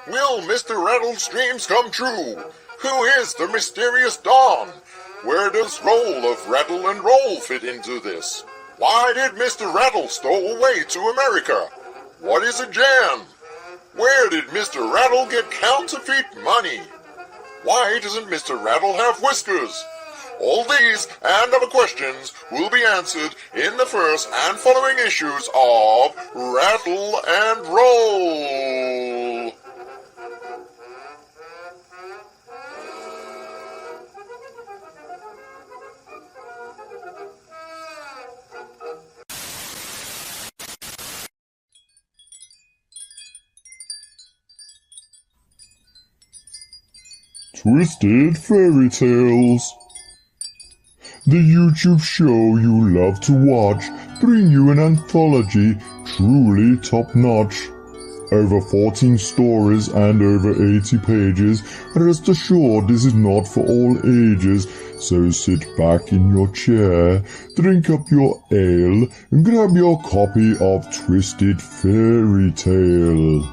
Will Mr. Rattle's dreams come true? Who is the mysterious Don? Where does role of Rattle and Roll fit into this? Why did Mr. Rattle stow away to America? What is a jam? Where did Mr. Rattle get counterfeit money? Why doesn't Mr. Rattle have whiskers? All these and other questions will be answered in the first and following issues of Rattle and Roll. Twisted Fairy Tales. The YouTube show you love to watch, bring you an anthology truly top-notch. Over 14 stories and over 80 pages. Rest assured this is not for all ages, so sit back in your chair, drink up your ale, and grab your copy of Twisted Fairy Tales.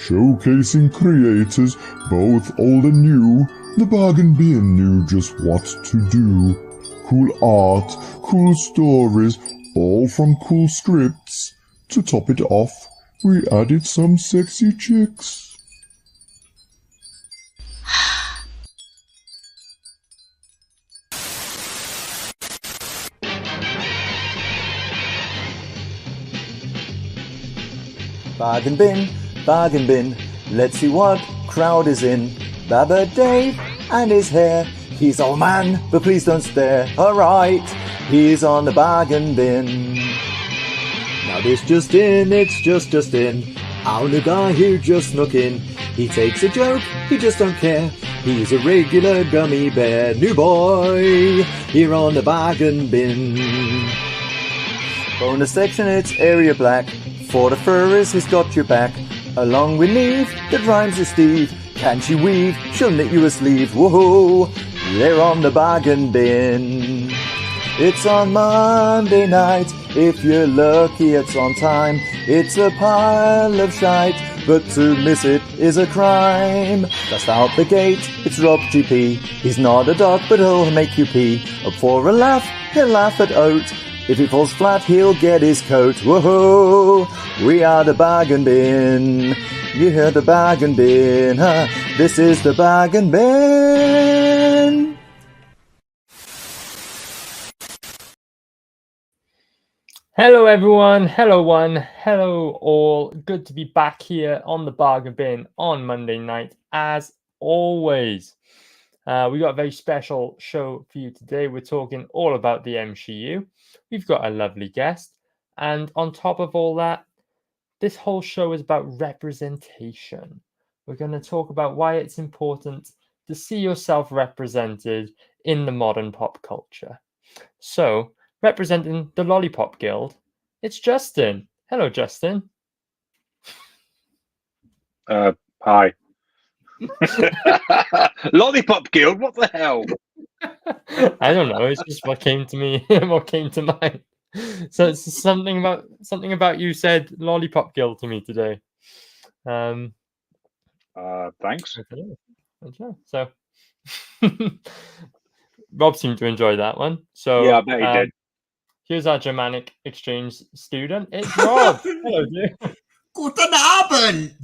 Showcasing creators, both old and new, the Bargain Bin knew just what to do. Cool art, cool stories, all from cool scripts. To top it off, we added some sexy chicks. Bargain bin, let's see what crowd is in. Baba Dave and his hair, he's old man, but please don't stare. Alright, he's on the bargain bin. Now this just in, it's just in. Our new guy who just snuck in. He takes a joke, he just don't care. He's a regular gummy bear. New boy, here on the bargain bin. Bonus section, it's area black. For the furries, he's got your back. Along with Neve, that rhymes with Steve. Can she weave? She'll knit you a sleeve. Whoa, they're on the bargain bin. It's on Monday night. If you're lucky, it's on time. It's a pile of shite, but to miss it is a crime. Just out the gate, it's Rob GP. He's not a dog, but he'll make you pee. Up for a laugh, he'll laugh at Oat. If it falls flat, he'll get his coat. Whoa, we are the bargain bin. You hear the bargain bin, huh? This is the bargain bin. Hello everyone, hello one, hello all. Good to be back here on the bargain bin on Monday night, as always. We got a very special show for you today. We're talking all about the MCU. We've got a lovely guest. And on top of all that, this whole show is about representation. We're going to talk about why it's important to see yourself represented in the modern pop culture. So, representing the Lollipop Guild, it's Justin. Hello, Justin. Hi. Lollipop Guild? What the hell? I don't know. It's just what came to me. What came to mind. So it's something about you said Lollipop Guild to me today. Thanks. I don't know. So Rob seemed to enjoy that one. So yeah, I bet he did. Here's our Germanic exchange student. It's Rob. Hello, dude. Guten Abend.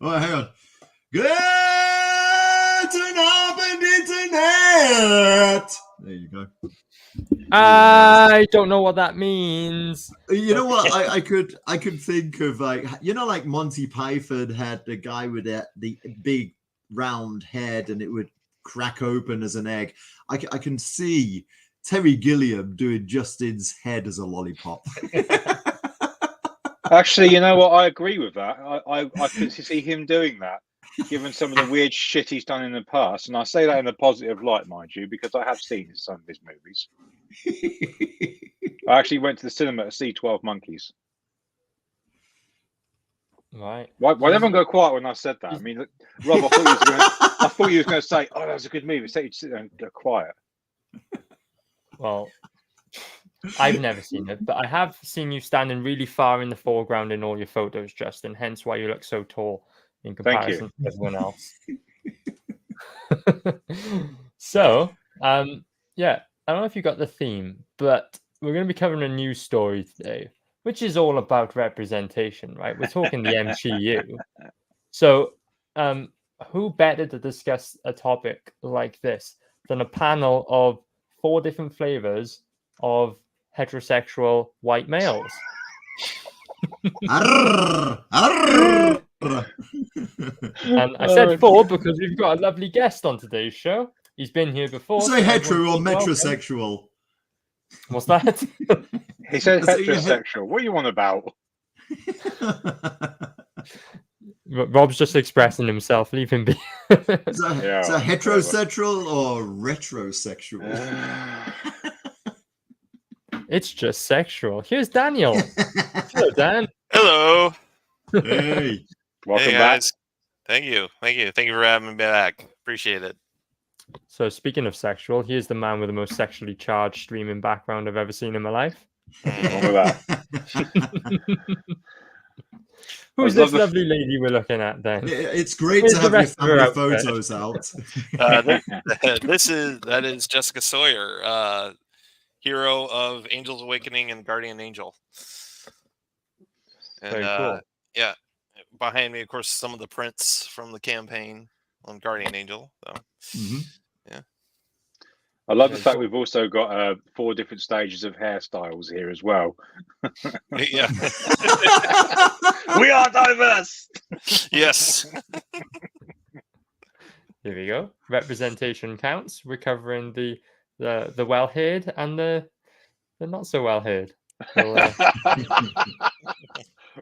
Oh, hang on. Guten Abend, Internet. There you go. I don't know what that means. You know what? I could think of like Monty Python had the guy with the big round head and it would crack open as an egg. I can see Terry Gilliam doing Justin's head as a lollipop. Actually, you know what? I agree with that. I could see him doing that, given some of the weird shit he's done in the past. And I say that in a positive light, mind you, because I have seen some of his movies. I actually went to the cinema to see 12 Monkeys. Right. Why did everyone go quiet when I said that? I mean, Rob, I thought you was going to say, "Oh, that was a good movie." So you sit there and go quiet. Well, I've never seen it, but I have seen you standing really far in the foreground in all your photos, Justin. Hence why you look so tall in Thank you. comparison to everyone else. So, yeah, I don't know if you got the theme, but we're going to be covering a news story today, which is all about representation, right? We're talking the MCU. So, who better to discuss a topic like this than a panel of 4 different flavors of heterosexual white males? Arr, arr. And I said 4 because we've got a lovely guest on today's show. He's been here before. Say so hetero or everyone knows welcome. metrosexual. What's that? He said So you- heterosexual. What are you on about? Rob's just expressing himself. Leave him be. Is that Yeah, heterosexual or retrosexual? It's just sexual. Here's Daniel. Hello, Dan. Hello. Hey. Welcome Hey back. guys. Thank you. Thank you. Thank you for having me back. Appreciate it. So, speaking of sexual, here's the man with the most sexually charged streaming background I've ever seen in my life. Wrong with that. Who's love this the- lovely lady we're looking at, then? It's great Where's to the have your rest of her family outfit? photos out. That is Jessica Sawyer, hero of Angels Awakening and Guardian Angel. And Very cool. yeah, behind me, of course, some of the prints from the campaign on Guardian Angel. So Mhm. I love the Very fact cool. we've also got 4 different stages of hairstyles here as well. yeah, We are diverse. yes. Here we go. Representation counts. We're covering the well-haired and the not so well-haired. So,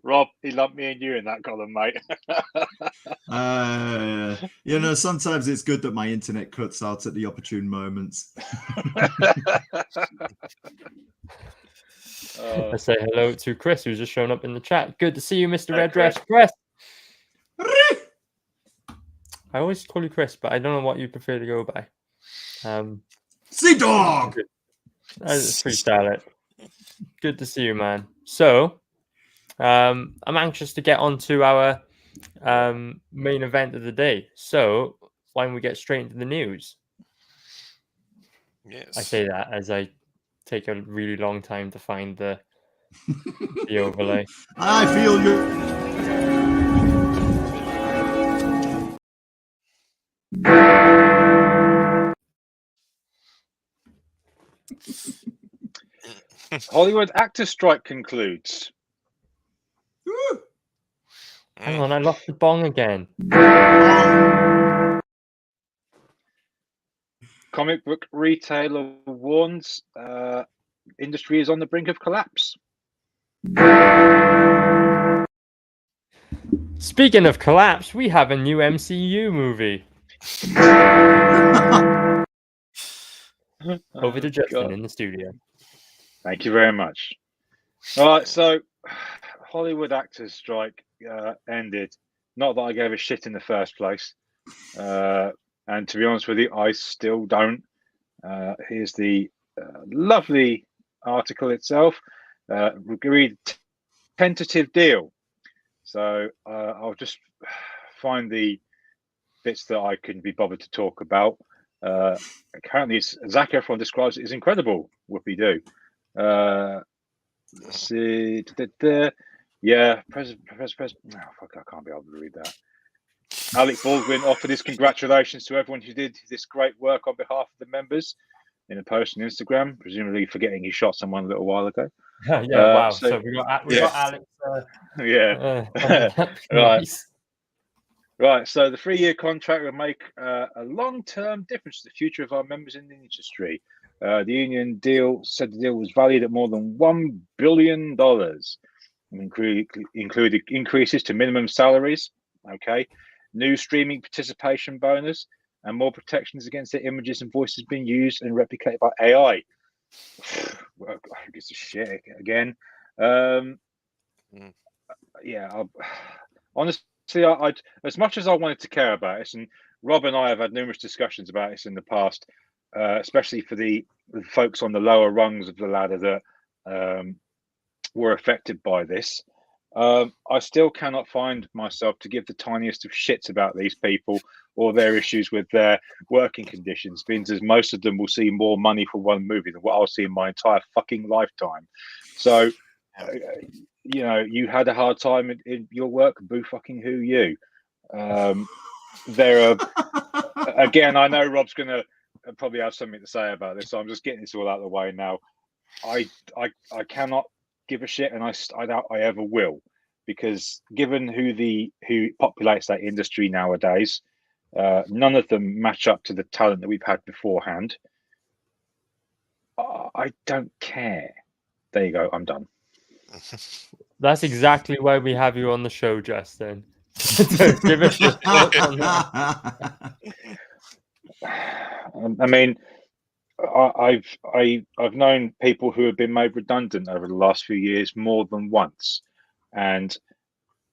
Rob, he lumped me and you in that column, mate. Sometimes it's good that my internet cuts out at the opportune moments. I say hello to Chris, who's just shown up in the chat. Good to see you, Mr. Red Dress. Chris. I always call you Chris, but I don't know what you prefer to go by. Sea dog. I just freestyle it. Good to see you, man. So, I'm anxious to get on to our main event of the day. So, why don't we get straight into the news? Yes. I say that as I take a really long time to find the overlay. I feel you. Hollywood actor strike concludes. Woo. Hang on, I lost the bong again. Comic book retailer warns industry is on the brink of collapse. Speaking of collapse, we have a new MCU movie. Over to Justin God. in the studio. Thank you very much. All right, so Hollywood actors strike ended. Not that I gave a shit in the first place. And to be honest with you, I still don't. Here's the lovely article itself. Agreed tentative deal. So I'll just find the bits that I can be bothered to talk about. Currently, Zac Efron describes it as incredible. Whoopie-doo. Let's see. Yeah, President. Oh, fuck, I can't be able to read that. Alec Baldwin offered his congratulations to everyone who did this great work on behalf of the members in a post on Instagram, presumably forgetting he shot someone a little while ago. Yeah, wow. so- So we got Alex. Yeah. Right. Right, so the 3-year contract will make a long-term difference to the future of our members in the industry. The union deal said the deal was valued at more than $1 billion, including increases to minimum salaries, okay, new streaming participation bonus, and more protections against their images and voices being used and replicated by AI. Well, I guess a shit again. Yeah, honestly, I as much as I wanted to care about this, and Rob and I have had numerous discussions about this in the past, especially for the the folks on the lower rungs of the ladder that were affected by this. I still cannot find myself to give the tiniest of shits about these people or their issues with their working conditions, means as most of them will see more money for one movie than what I'll see in my entire fucking lifetime. So, you know, you had a hard time in your work, boo fucking who you. There are, again, I know Rob's going to probably have something to say about this, so I'm just getting this all out of the way now. I cannot give a shit, and I doubt I ever will, because given who populates that industry nowadays, none of them match up to the talent that we've had beforehand. I don't care. There you go. I'm done. That's exactly why we have you on the show, Justin. Give us your thoughts on that. I mean, I've known people who have been made redundant over the last few years more than once, and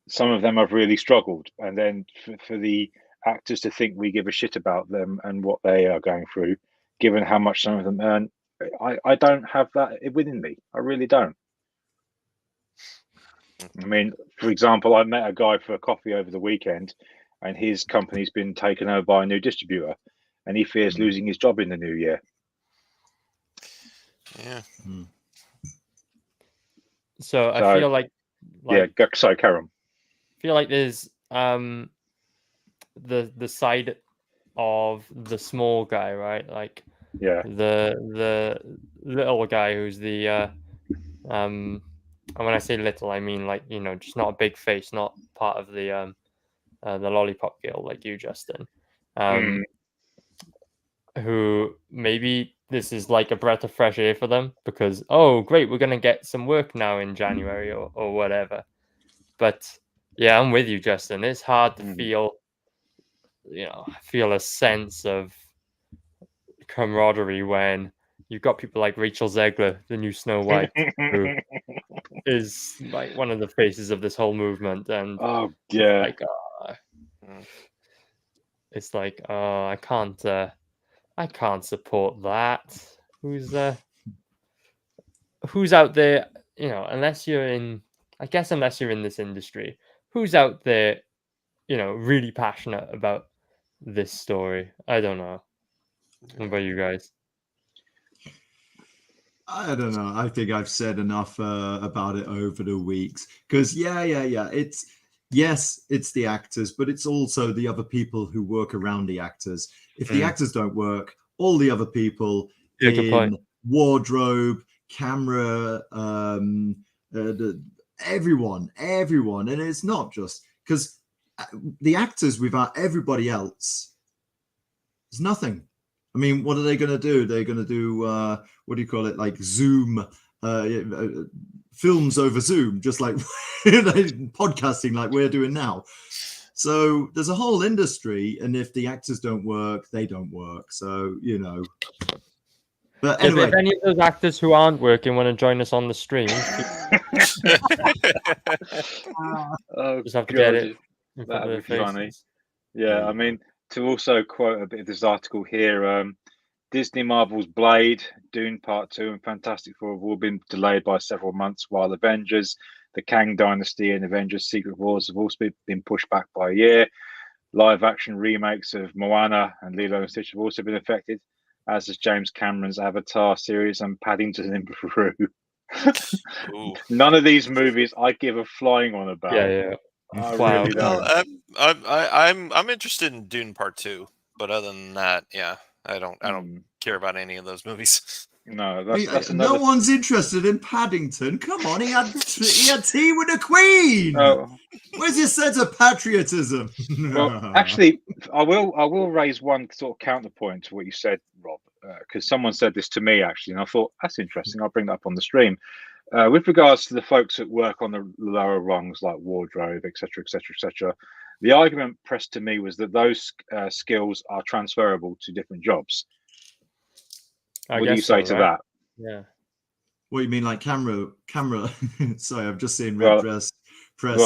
some of them have really struggled. And then for the actors to think we give a shit about them and what they are going through, given how much some of them earn, I don't have that within me. I really don't. I mean, for example, I met a guy for a coffee over the weekend, and his company's been taken over by a new distributor, and he fears losing his job in the new year. Yeah. So I feel like yeah, sorry, Karen. I feel like there's the side of the small guy, right? Like the little guy who's the and when I say little, I mean like, you know, just not a big face, not part of the lollipop guild like you, Justin. Who maybe this is like a breath of fresh air for them because, oh great, we're gonna get some work now in January or whatever. But yeah, I'm with you, Justin. It's hard to feel a sense of camaraderie when you've got people like Rachel Zegler, the new Snow White, who is like one of the faces of this whole movement. And it's like, I can't support that. Who's out there, you know, unless you're in this industry, who's out there, you know, really passionate about this story? I don't know. What about you guys? I don't know. I think I've said enough about it over the weeks. Because it's the actors, but it's also the other people who work around the actors. If the actors don't work, all the other people in wardrobe, camera, everyone, and it's not just because the actors without everybody else, it's nothing. I mean, what are they going to do? They're going to do what do you call it? Like Zoom, films over Zoom, just like podcasting, like we're doing now. So there's a whole industry, and if the actors don't work, they don't work. So, you know. But anyway, if any of those actors who aren't working want to join us on the stream, just have to get it. That would be funny. Yeah, I mean, to also quote a bit of this article here, Disney Marvel's Blade, Dune Part 2, and Fantastic Four have all been delayed by several months, while Avengers, the Kang Dynasty, and Avengers Secret Wars have also been pushed back by a year. Live-action remakes of Moana and Lilo and Stitch have also been affected, as has James Cameron's Avatar series and Paddington in Peru. None of these movies I give a flying on about. Yeah. Wow. Really I'm interested in Dune Part 2, but other than that, yeah, I don't care about any of those movies. No, that's another... No one's interested in Paddington. Come on, he had tea with the Queen. Oh. Where's your sense of patriotism? Well, actually, I will raise one sort of counterpoint to what you said, Rob, because someone said this to me actually, and I thought that's interesting. I'll bring that up on the stream. With regards to the folks that work on the lower rungs like wardrobe, etc., the argument pressed to me was that those skills are transferable to different jobs. What do you say to that? Yeah. What do you mean, like camera? Sorry, I've just seen Red Dress press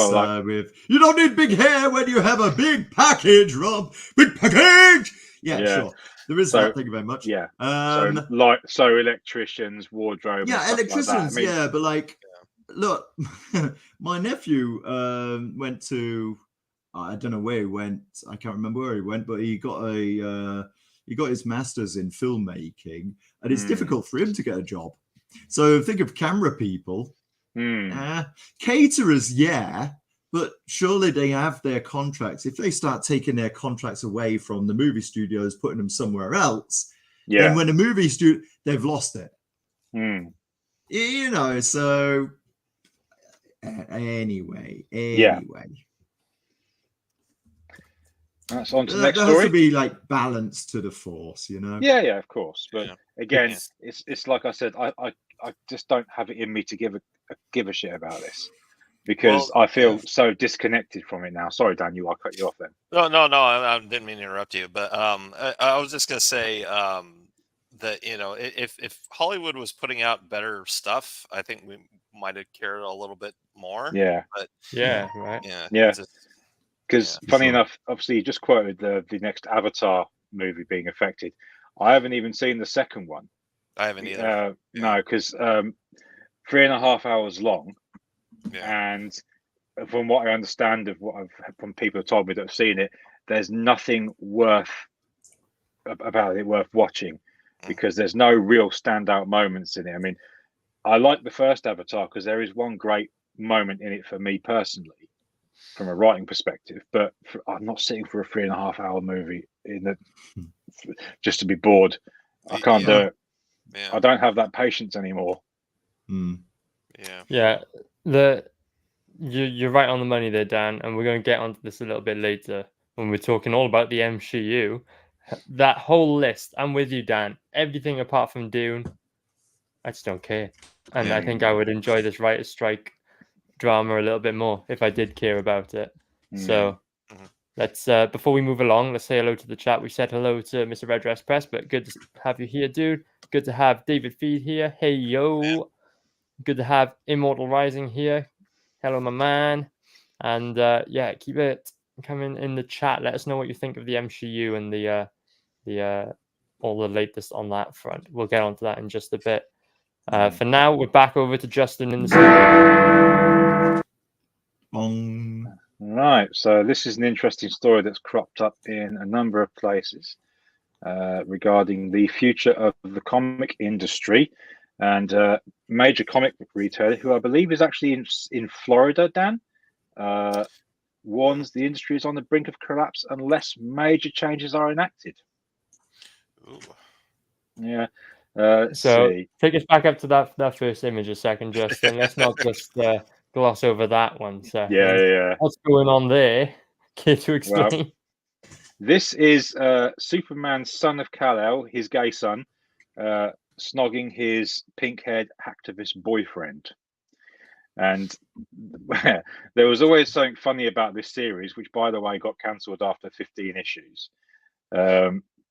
with, you don't need big hair when you have a big package, Rob. Big package! Yeah, Yeah. sure. There is So, that. Thank you very much. Yeah. Um, So electricians, wardrobe. and yeah, stuff electricians. Like that. I mean, yeah, but like, look, my nephew went to. I don't know where he went. I can't remember where he went, but he got his master's in filmmaking, and it's difficult for him to get a job. So think of camera people, caterers, yeah, but surely they have their contracts. If they start taking their contracts away from the movie studios, putting them somewhere else, then when the movie studio, they've lost it. You know, so anyway. That's on to the There next has story. to be like balance to the force, you know. Yeah, of course. But Yeah. again, it's like I said, I just don't have it in me to give a shit about this because I feel so disconnected from it now. Sorry, Daniel, I cut you off then. No, I didn't mean to interrupt you, but I was just gonna say that if Hollywood was putting out better stuff, I think we might have cared a little bit more. Yeah. But right. Yeah. Because funny sure. enough, obviously, you just quoted the next Avatar movie being affected. I haven't even seen the second one. I haven't either. No, because 3.5 hours long, and from what I understand of what I've from people who told me that have seen it, there's nothing worth about it worth watching because there's no real standout moments in it. I mean, I like the first Avatar because there is one great moment in it for me personally, from a writing perspective. But I'm not sitting for a 3.5 hour movie just to be bored. I can't do it. Yeah. I don't have that patience anymore. Yeah. You're right on the money there, Dan, and we're going to get onto this a little bit later when we're talking all about the MCU. That whole list, I'm with you, Dan. Everything apart from Dune, I just don't care. And I think I would enjoy this writer's strike drama a little bit more if I did care about it. So let's before we move along, let's say hello to the chat. We said hello to Mr. Red Dress Press, but good to have you here, dude. Good to have David Feed here. Hey yo. Good to have Immortal Rising here. Hello, my man. And keep it coming in the chat. Let us know what you think of the MCU and the all the latest on that front. We'll get onto that in just a bit. For now, we're back over to Justin in the studio. Right. So this is an interesting story that's cropped up in a number of places regarding the future of the comic industry. And major comic book retailer, who I believe is actually in Florida, Dan, warns the industry is on the brink of collapse unless major changes are enacted. Ooh. Yeah. So take us back up to that first image a second, Justin. Let's not just gloss over that one second. Yeah. What's going on there? Care to explain? Well, this is Superman's son of Kal-El, his gay son, snogging his pink-haired activist boyfriend. And there was always something funny about this series, which, by the way, got cancelled after 15 issues.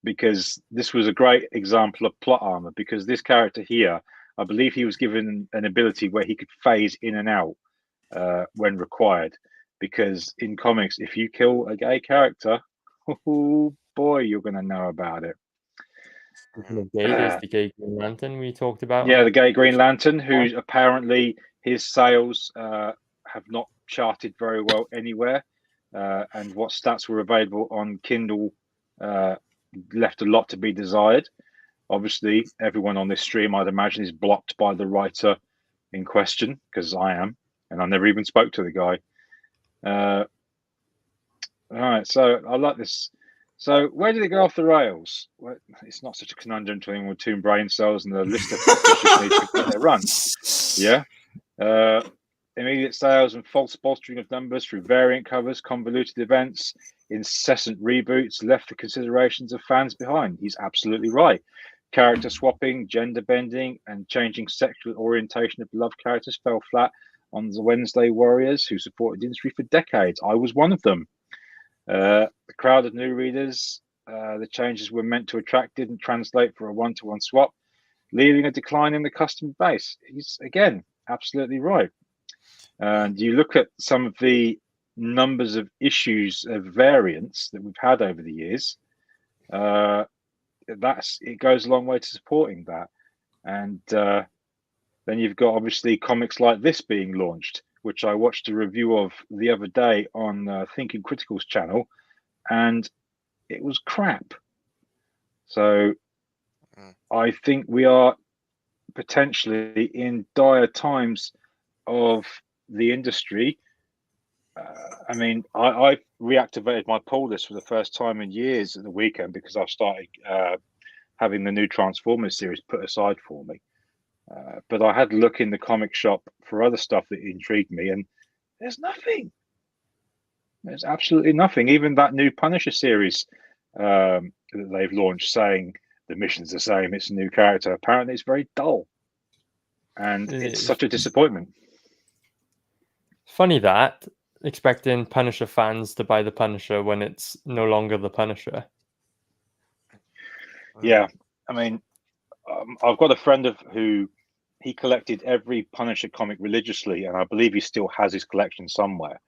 Because this was a great example of plot armor, because this character here, I believe he was given an ability where he could phase in and out when required. Because in comics, if you kill a gay character, oh boy, you're going to know about it. There's the gay Green Lantern we talked about. Yeah, the gay Green Lantern, who apparently his sales have not charted very well anywhere. And what stats were available on Kindle left a lot to be desired. Obviously, everyone on this stream, I'd imagine, is blocked by the writer in question, because I am, and I never even spoke to the guy. All right, so I like this. So where did it go off the rails? Well, it's not such a conundrum to anyone with 2 brain cells, and the list of issues needs to get their run. Yeah. Immediate sales and false bolstering of numbers through variant covers, convoluted events, incessant reboots left the considerations of fans behind. He's absolutely right. Character swapping, gender bending, and changing sexual orientation of beloved characters fell flat on the Wednesday Warriors, who supported the industry for decades. I was one of them. The crowd of new readers the changes were meant to attract didn't translate for a one-to-one swap, leaving a decline in the customer base. He's, again, absolutely right. And you look at some of the numbers of issues of variants that we've had over the years, it goes a long way to supporting that. And then you've got obviously comics like this being launched, which I watched a review of the other day on Thinking Critical's channel, and it was crap. So I think we are potentially in dire times of the industry. I mean, I reactivated my pull list for the first time in years at the weekend because I've started having the new Transformers series put aside for me. But I had a look in the comic shop for other stuff that intrigued me, and there's nothing. There's absolutely nothing. Even that new Punisher series that they've launched, saying the mission's the same, it's a new character. Apparently, it's very dull, and it's such a disappointment. Funny that expecting Punisher fans to buy the Punisher when it's no longer the Punisher. Yeah, I mean, I've got a friend who he collected every Punisher comic religiously, and I believe he still has his collection somewhere.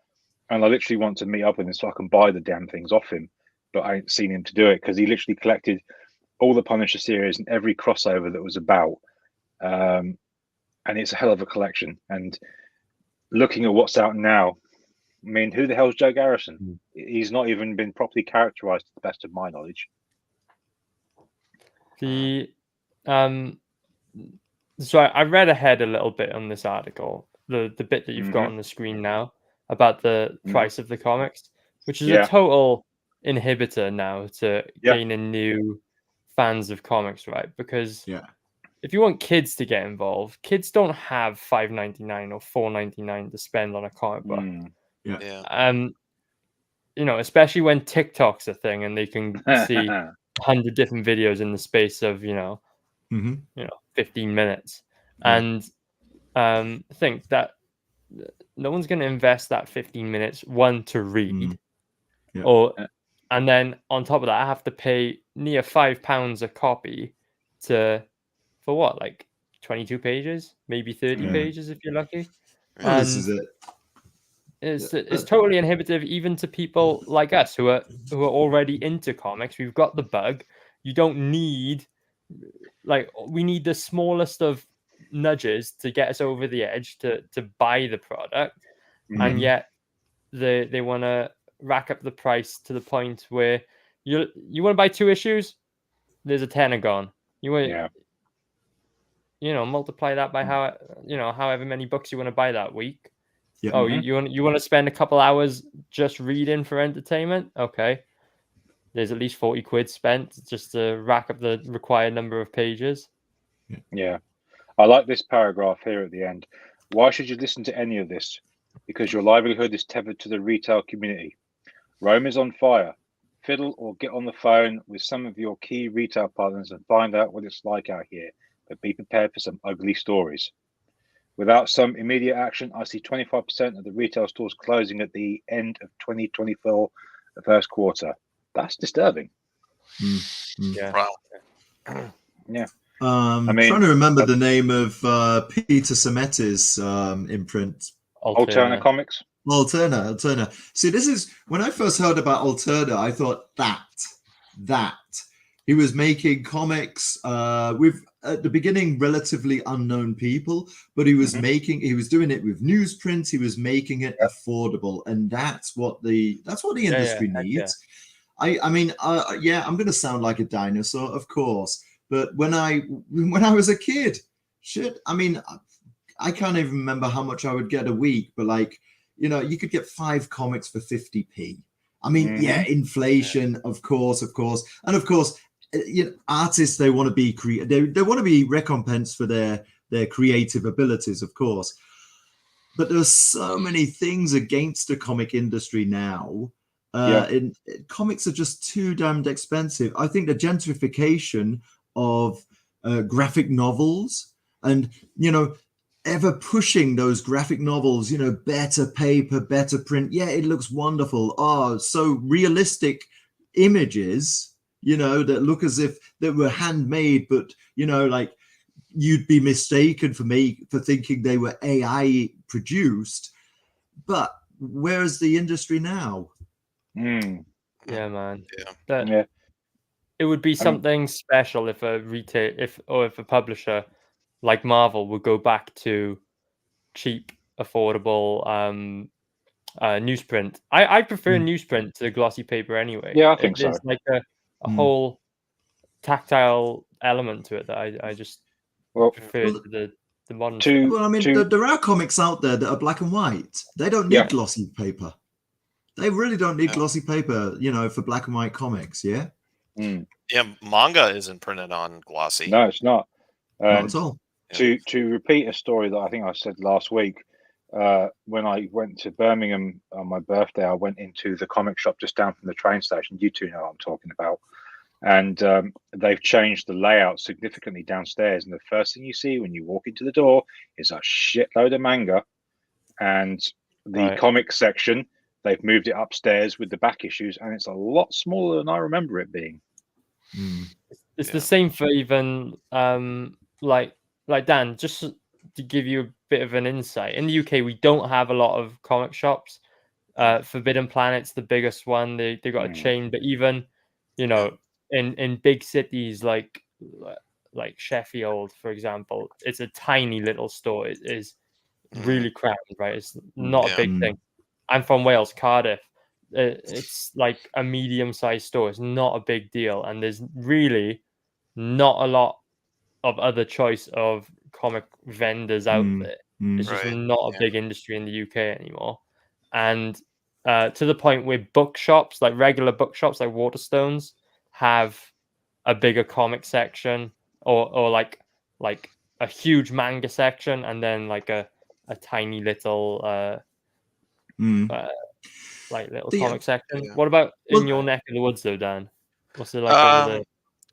And I literally want to meet up with him so I can buy the damn things off him, but I ain't seen him to do it because he literally collected all the Punisher series and every crossover that was about. And it's a hell of a collection. And looking at what's out now, I mean, who the hell's Joe Garrison? He's not even been properly characterized to the best of my knowledge. So I read ahead a little bit on this article, the bit that you've got on the screen now about the price of the comics, which is a total inhibitor now to gaining new fans of comics, right? Because if you want kids to get involved, kids don't have $5.99 or $4.99 to spend on a comic book. You know, especially when TikTok's a thing and they can see 100 different videos in the space of 15 minutes, and think that no one's going to invest that 15 minutes to read, and then on top of that I have to pay near £5 a copy for what, like 22 pages, maybe 30 pages if you're lucky. Well, this is it. It's totally inhibitive even to people like us who are already into comics. We've got the bug. You don't need, we need the smallest of nudges to get us over the edge to buy the product, and yet they want to rack up the price to the point where you want to buy 2 issues, there's a tenner gone. You want multiply that by however many books you want to buy that week. You want to spend a couple hours just reading for entertainment? Okay, there's at least 40 quid spent just to rack up the required number of pages. Yeah, I like this paragraph here at the end. Why should you listen to any of this? Because your livelihood is tethered to the retail community. Rome is on fire. Fiddle or get on the phone with some of your key retail partners and find out what it's like out here, but be prepared for some ugly stories. Without some immediate action, I see 25% of the retail stores closing at the end of 2024, the first quarter. That's disturbing. Wow. Yeah. I'm trying to remember the name of Peter Sametti's imprint. Alterna Comics. Alterna. See, this is when I first heard about Alterna, I thought that he was making comics with, at the beginning, relatively unknown people, but he was doing it with newsprint. He was making it affordable, and that's what the industry needs. I mean, I'm going to sound like a dinosaur, of course, but when I was a kid, I mean, I can't even remember how much I would get a week, but you could get 5 comics for 50p. I mean, inflation, of course, and of course, artists, they want to be they want to be recompensed for their creative abilities, of course. But there's so many things against the comic industry now. Comics are just too damned expensive. I think the gentrification of graphic novels and ever pushing those graphic novels, better paper, better print. Yeah, it looks wonderful. Oh, so realistic images, that look as if they were handmade, but you'd be mistaken for thinking they were AI produced. But where's the industry now? Yeah, man. Yeah. it would be something special if a if a publisher like Marvel would go back to cheap, affordable newsprint. I prefer newsprint to glossy paper anyway. Yeah, I think so. There's like a whole tactile element to it that I just prefer to the modern stuff. Well, I mean, there are comics out there that are black and white. They don't need glossy paper. They really don't need glossy paper, for black and white comics. Yeah. Yeah, manga isn't printed on glossy. No, it's not. Not at all. To repeat a story that I think I said last week, when I went to Birmingham on my birthday, I went into the comic shop just down from the train station. You two know what I'm talking about. And they've changed the layout significantly downstairs. And the first thing you see when you walk into the door is a shitload of manga. And the comic section, they've moved it upstairs with the back issues, and it's a lot smaller than I remember it being. It's the same for even like Dan, just to give you a bit of an insight. In the UK, we don't have a lot of comic shops. Forbidden Planet's the biggest one. They got a chain, but even in big cities like Sheffield, for example, it's a tiny little store. It is really cramped, right? It's not a big thing. I'm from Wales, Cardiff. It's like a medium-sized store. It's not a big deal, and there's really not a lot of other choice of comic vendors out there. It's just not a big industry in the UK anymore, and to the point where bookshops, like regular bookshops like Waterstones, have a bigger comic section, or like a huge manga section, and then like a tiny little comic section. What about in your neck of the woods though, Dan? What's it like over there?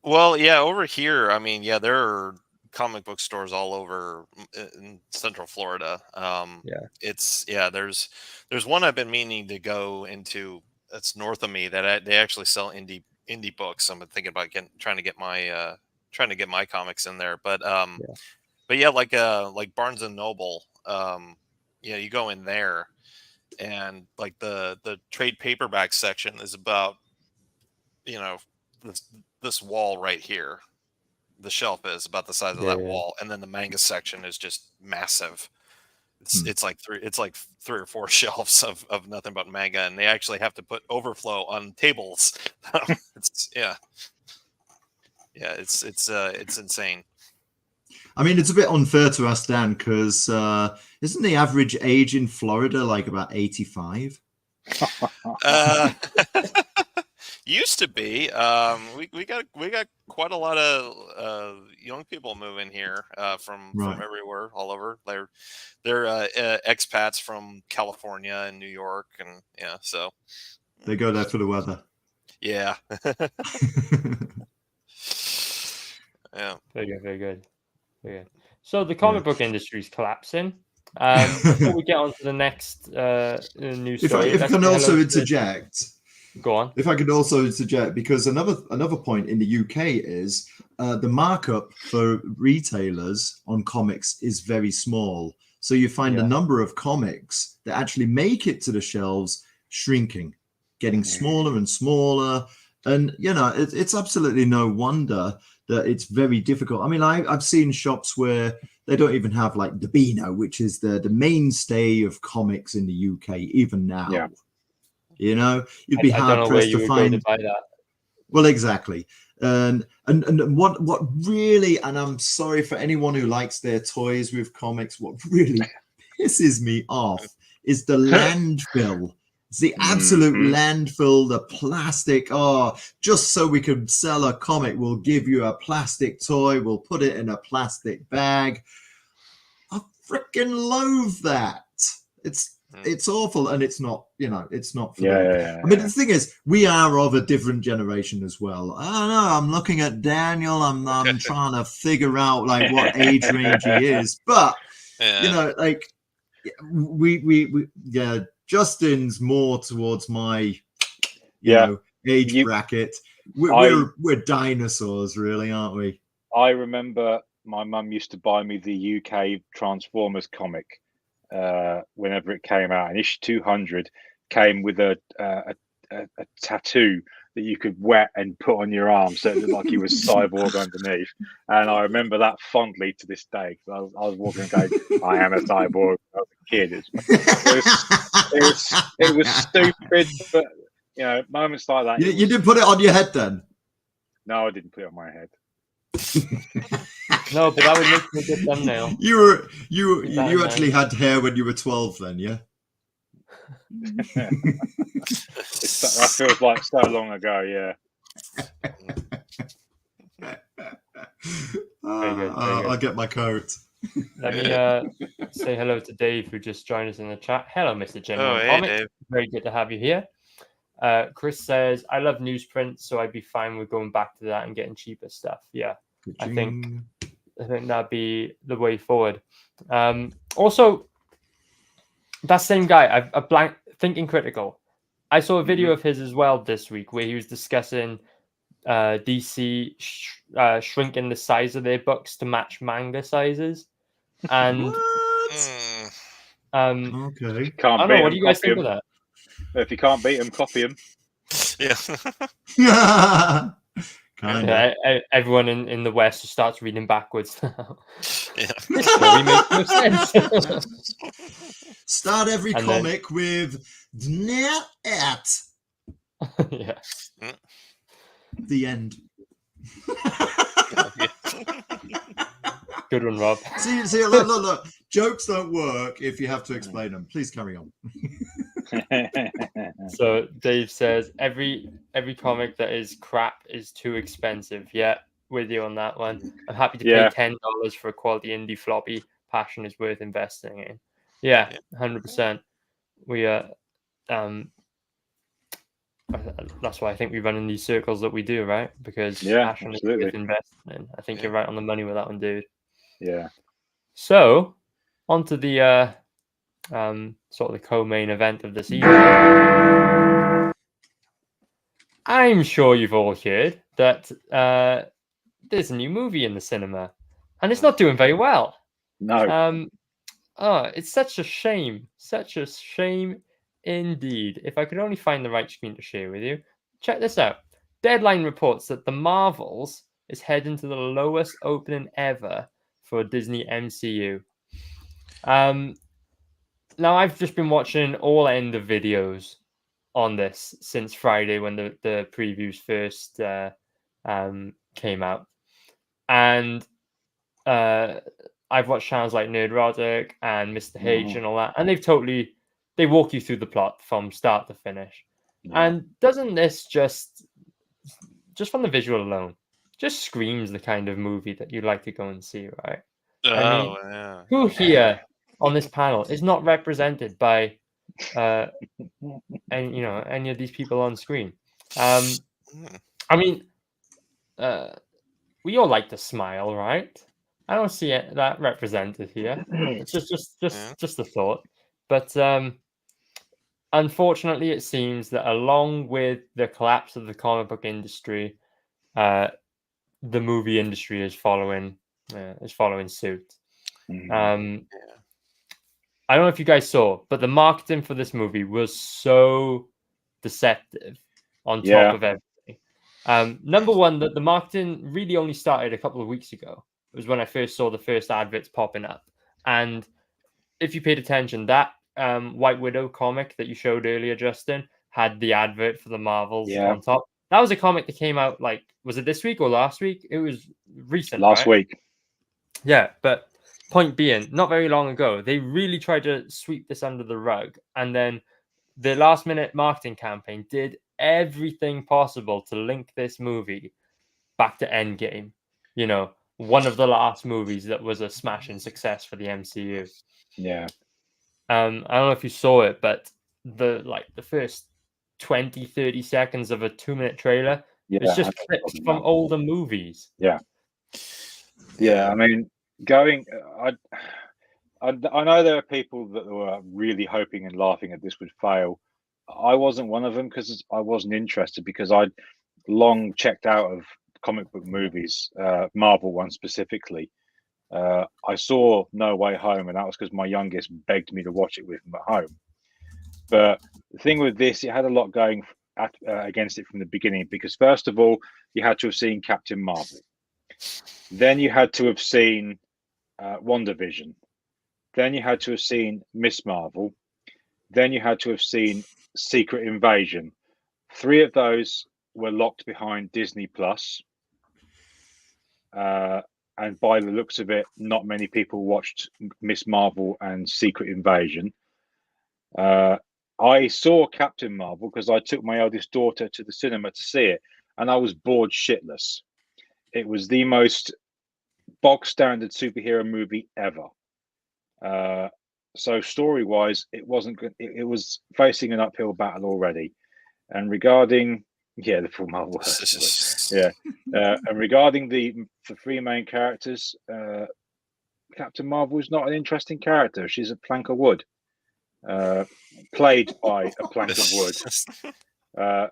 Well, yeah, over here, I mean, yeah, there are comic book stores all over in Central Florida. There's one I've been meaning to go into that's north of me that they actually sell indie books. I'm thinking about trying to get my comics in there, but yeah, like Barnes and Noble, you go in there, and like the trade paperback section is about this wall right here. The shelf is about the size of that wall, and then the manga section is just massive. It's like three or four shelves of nothing but manga, and they actually have to put overflow on tables. It's insane. I mean, it's a bit unfair to ask Dan because isn't the average age in Florida like about 85? Used to be. We got quite a lot of young people moving here from everywhere, all over. They're expats from California and New York, and so they go there for the weather. Yeah. Yeah. Very good. So the comic book industry is collapsing. Before we get on to the next news story, if I can also interject. Go on. If I could also interject, because another point in the UK is the markup for retailers on comics is very small. So you find a number of comics that actually make it to the shelves shrinking, getting smaller and smaller. And, it's absolutely no wonder that it's very difficult. I mean, I've seen shops where they don't even have like the Beano, which is the mainstay of comics in the UK, even now. Yeah. You'd be hard pressed to find. To buy that. Well, exactly. And what really, and I'm sorry for anyone who likes their toys with comics, what really pisses me off is the landfill. It's the absolute landfill, the plastic. Oh, just so we can sell a comic, we'll give you a plastic toy. We'll put it in a plastic bag. I freaking loathe that. It's awful, and it's not, it's not for them. I mean, the thing is, we are of a different generation as well. I don't know. I'm looking at Daniel. I'm trying to figure out like what age range he is, but we Justin's more towards my age bracket. We're dinosaurs, really, aren't we? I remember my mum used to buy me the UK Transformers comic whenever it came out, and issue 200 came with a tattoo that you could wet and put on your arm, so it looked like he was cyborg underneath. And I remember that fondly to this day. I was walking and going, "I am a cyborg." I was a kid. It was stupid, but moments like that. You didn't put it on your head then? No, I didn't put it on my head. No, but that would make me a good thumbnail. You Batman. actually had hair when you were 12 then, yeah? That feels like so long ago. Yeah. Very good. I'll get my coat. Let me say hello to Dave, who just joined us in the chat. Hello, Mr. General Oh, hey, Comic. Dave. Very good to have you here. Chris says, I love newsprint, so I'd be fine with going back to that and getting cheaper stuff. Yeah, I think that'd be the way forward. Also, that same guy, I blank Thinking Critical. I saw a video of his as well this week where he was discussing DC shrinking the size of their books to match manga sizes. And Okay. Can't I don't beat know, what him, do you guys copy think of him. that? If you can't beat him, copy him. Yeah. Kind of. Yeah, everyone in the West just starts reading backwards now. Yeah. This story makes no sense. Start every And then- comic with "Net at Yeah. the end." Good one, Rob. See, look. Jokes don't work if you have to explain them. Please carry on. So Dave says every comic that is crap is too expensive. Yeah, with you on that one. I'm happy to Yeah. pay $10 for a quality indie floppy. Passion is worth investing in. Yeah, 100%. We that's why I think we run in these circles that we do, right? Because Yeah, passion is absolutely. worth investing in. I think Yeah. you're right on the money with that one, dude. Yeah. So, on to the sort of the co-main event of this evening. I'm sure you've all heard that there's a new movie in the cinema, and it's not doing very well. No. It's such a shame indeed. If I could only find the right screen to share with you, check this out. Deadline reports that The Marvels is heading to the lowest opening ever for Disney MCU. Now I've just been watching all end of videos on this since Friday when the previews first came out, and I've watched channels like Nerdrotic and Mr. H and all that, and they walk you through the plot from start to finish. Yeah. And doesn't this just from the visual alone just screams the kind of movie that you'd like to go and see, right? I mean, Yeah. Who here on this panel is not represented by any of these people on screen? I mean, we all like to smile, right? I don't see that represented here. It's just a thought. But unfortunately, it seems that along with the collapse of the comic book industry, the movie industry is following suit. I don't know if you guys saw, but the marketing for this movie was so deceptive on top of everything. Number one, that the marketing really only started a couple of weeks ago. It was when I first saw the first adverts popping up. And if you paid attention, that White Widow comic that you showed earlier, Justin, had the advert for the Marvels on top. That was a comic that came out, like, was it this week or last week? It was recent. Last week. Yeah, but point being, not very long ago, they really tried to sweep this under the rug. And then the last minute marketing campaign did everything possible to link this movie back to Endgame. You know, one of the last movies that was a smashing success for the MCU. Yeah. I don't know if you saw it, but the first 20-30 seconds of a 2-minute trailer, it's just clips from older movies. Yeah. I mean, I know there are people that were really hoping and laughing that this would fail. I wasn't one of them because I wasn't interested, because I'd long checked out of comic book movies, Marvel ones specifically. I saw No Way Home, and that was because my youngest begged me to watch it with him at home. But the thing with this, it had a lot going against it from the beginning, because first of all, you had to have seen Captain Marvel, then you had to have seen WandaVision, then you had to have seen Miss Marvel, then you had to have seen Secret Invasion. 3 of those were locked behind Disney Plus. And by the looks of it, not many people watched Miss Marvel and Secret Invasion. I saw Captain Marvel because I took my eldest daughter to the cinema to see it, and I was bored shitless. It was the most bog standard superhero movie ever. So story-wise, it wasn't good. It was facing an uphill battle already. And regarding the full Marvel, and regarding the 3 main characters, Captain Marvel is not an interesting character. She's a plank of wood, played by a plank of wood.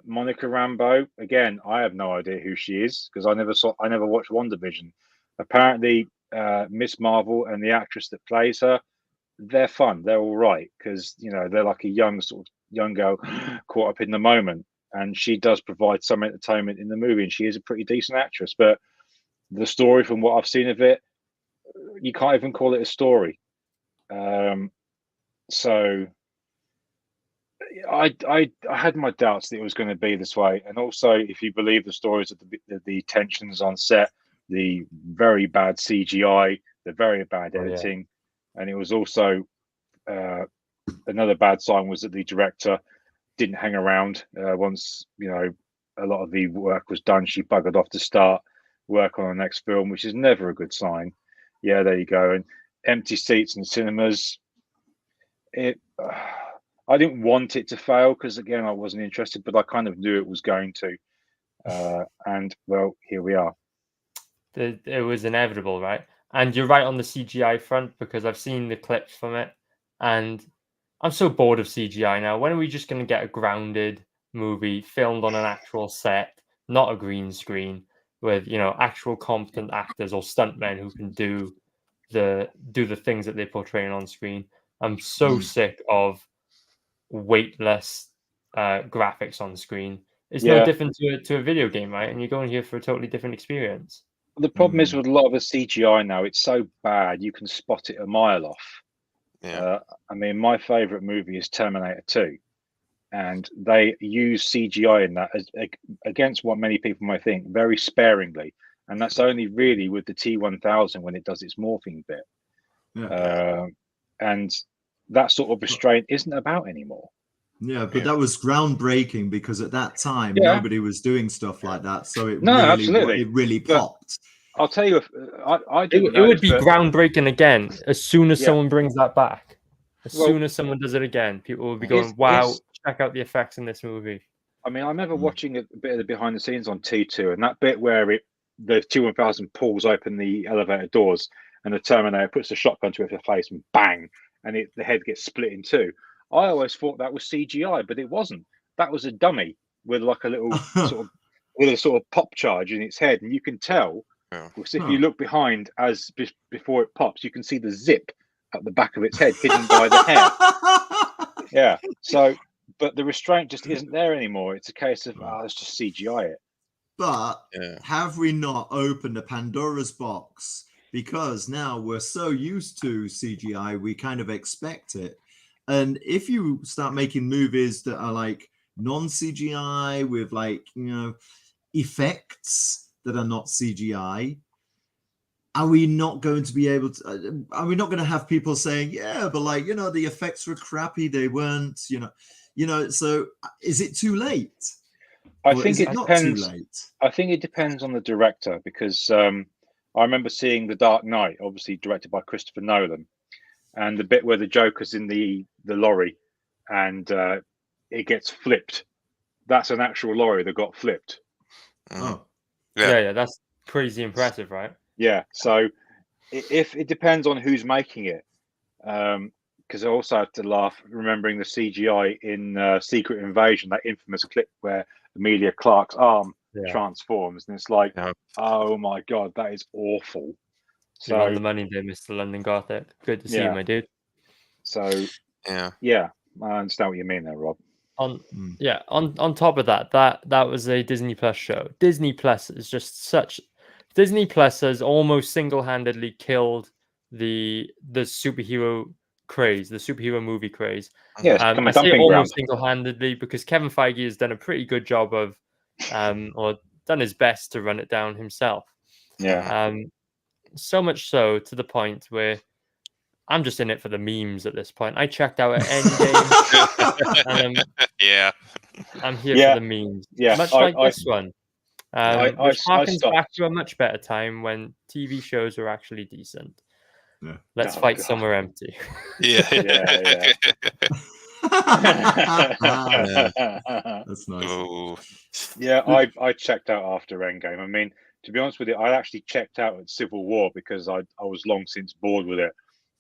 Monica Rambeau, again, I have no idea who she is because I never watched WandaVision. Apparently, Miss Marvel and the actress that plays her, they're fun. They're all right because they're like a young girl caught up in the moment, and she does provide some entertainment in the movie, and she is a pretty decent actress. But the story, from what I've seen of it, you can't even call it a story. So I had my doubts that it was going to be this way, and also if you believe the stories of the tensions on set, the very bad CGI, the very bad editing, and it was also another bad sign was that the director didn't hang around once a lot of the work was done. She buggered off to start work on the next film, which is never a good sign. Yeah, there you go. And empty seats in cinemas. I didn't want it to fail because, again, I wasn't interested, but I kind of knew it was going to. And, well, here we are. It was inevitable, right? And you're right on the CGI front because I've seen the clips from it, and I'm so bored of CGI now. When are we just going to get a grounded movie filmed on an actual set, not a green screen, with actual competent actors or stuntmen who can do the things that they're portraying on screen? I'm so sick of weightless graphics on screen. It's no different to a video game, right? And you're going here for a totally different experience. The problem is with a lot of the CGI now, it's so bad you can spot it a mile off. Yeah. I mean, my favorite movie is Terminator 2, and they use CGI in that against what many people might think very sparingly, and that's only really with the T1000 when it does its morphing bit. And that sort of restraint isn't about anymore. Yeah, but that was groundbreaking because at that time nobody was doing stuff like that, so it really popped. I'll tell you, it would be groundbreaking again as soon as someone brings that back. As soon as someone does it again, people will be going, "Wow, check out the effects in this movie." I mean, I remember watching a bit of the behind the scenes on T2, and that bit where the T1000 pulls open the elevator doors, and the Terminator puts a shotgun to her face, and bang, and the head gets split in two. I always thought that was CGI, but it wasn't. That was a dummy with like a little sort of pop charge in its head, and you can tell. Because if you look behind before it pops, you can see the zip at the back of its head hidden by the hair. Yeah. So, but the restraint just isn't there anymore. It's a case of let's just CGI it. But have we not opened a Pandora's box? Because now we're so used to CGI, we kind of expect it. And if you start making movies that are like non-CGI with effects that are not CGI, are we not going to be able to? Are we not going to have people saying, "Yeah, but the effects were crappy. They weren't, So is it too late? I think it depends. I think it depends on the director because I remember seeing The Dark Knight, obviously directed by Christopher Nolan, and the bit where the Joker's in the lorry and it gets flipped. That's an actual lorry that got flipped. Oh. Yeah, that's crazy impressive, right? Yeah, so if it depends on who's making it, because I also had to laugh remembering the CGI in Secret Invasion, that infamous clip where Emilia Clarke's arm transforms, and it's like, oh my god, that is awful. So you won the money there, Mr. London Gothic. Good to see you, my dude. So yeah, I understand what you mean there, Rob. On Mm. yeah, on top of that was a Disney Plus show. Disney Plus is just such. Disney Plus has almost single-handedly killed the superhero craze, the superhero movie craze. Yeah, it's become a I say dumping almost ground. single-handedly because Kevin Feige has done a pretty good job of, or done his best to run it down himself. Yeah. So much so to the point where I'm just in it for the memes at this point. I checked out at Endgame, and Yeah. I'm here Yeah. for the memes. Yeah, Much I- like I- this one. I Which harkens stopped. back to a much better time when TV shows were actually decent. Yeah. Let's Oh, fight God. somewhere empty. Yeah. Yeah, That's nice. Ooh. Yeah, I checked out after Endgame. I mean, to be honest with you, I actually checked out at Civil War because I was long since bored with it,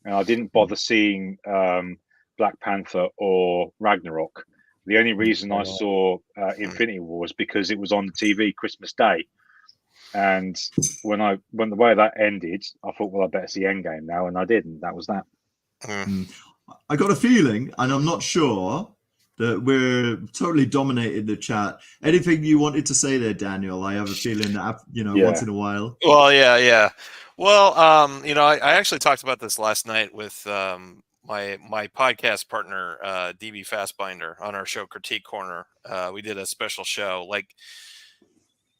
and I didn't bother seeing Black Panther or Ragnarok. The only reason I saw Infinity War was because it was on the TV Christmas Day, and when the way that ended, I thought, well, I better see Endgame now, and I did, and that was that. I got a feeling, and I'm not sure, that we're totally dominating the chat. Anything you wanted to say there, Daniel? I have a feeling that, Yeah. once in a while. Well, yeah. Well, I actually talked about this last night with my podcast partner, DB Fastbinder, on our show Critique Corner. We did a special show. Like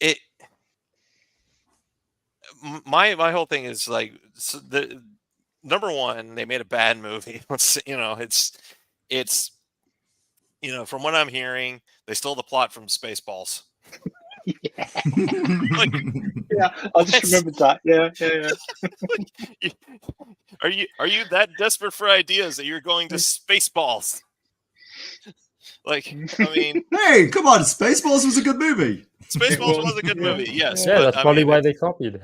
it. My whole thing is like the number one. They made a bad movie. It's from what I'm hearing, they stole the plot from Spaceballs. Like, Yeah, I just remembered that. Yeah. Are you that desperate for ideas that you're going to Spaceballs? Like, I mean, Hey, come on! Spaceballs was a good movie. Spaceballs was a good movie, yes. Yeah, but, that's I probably mean, why they copied it.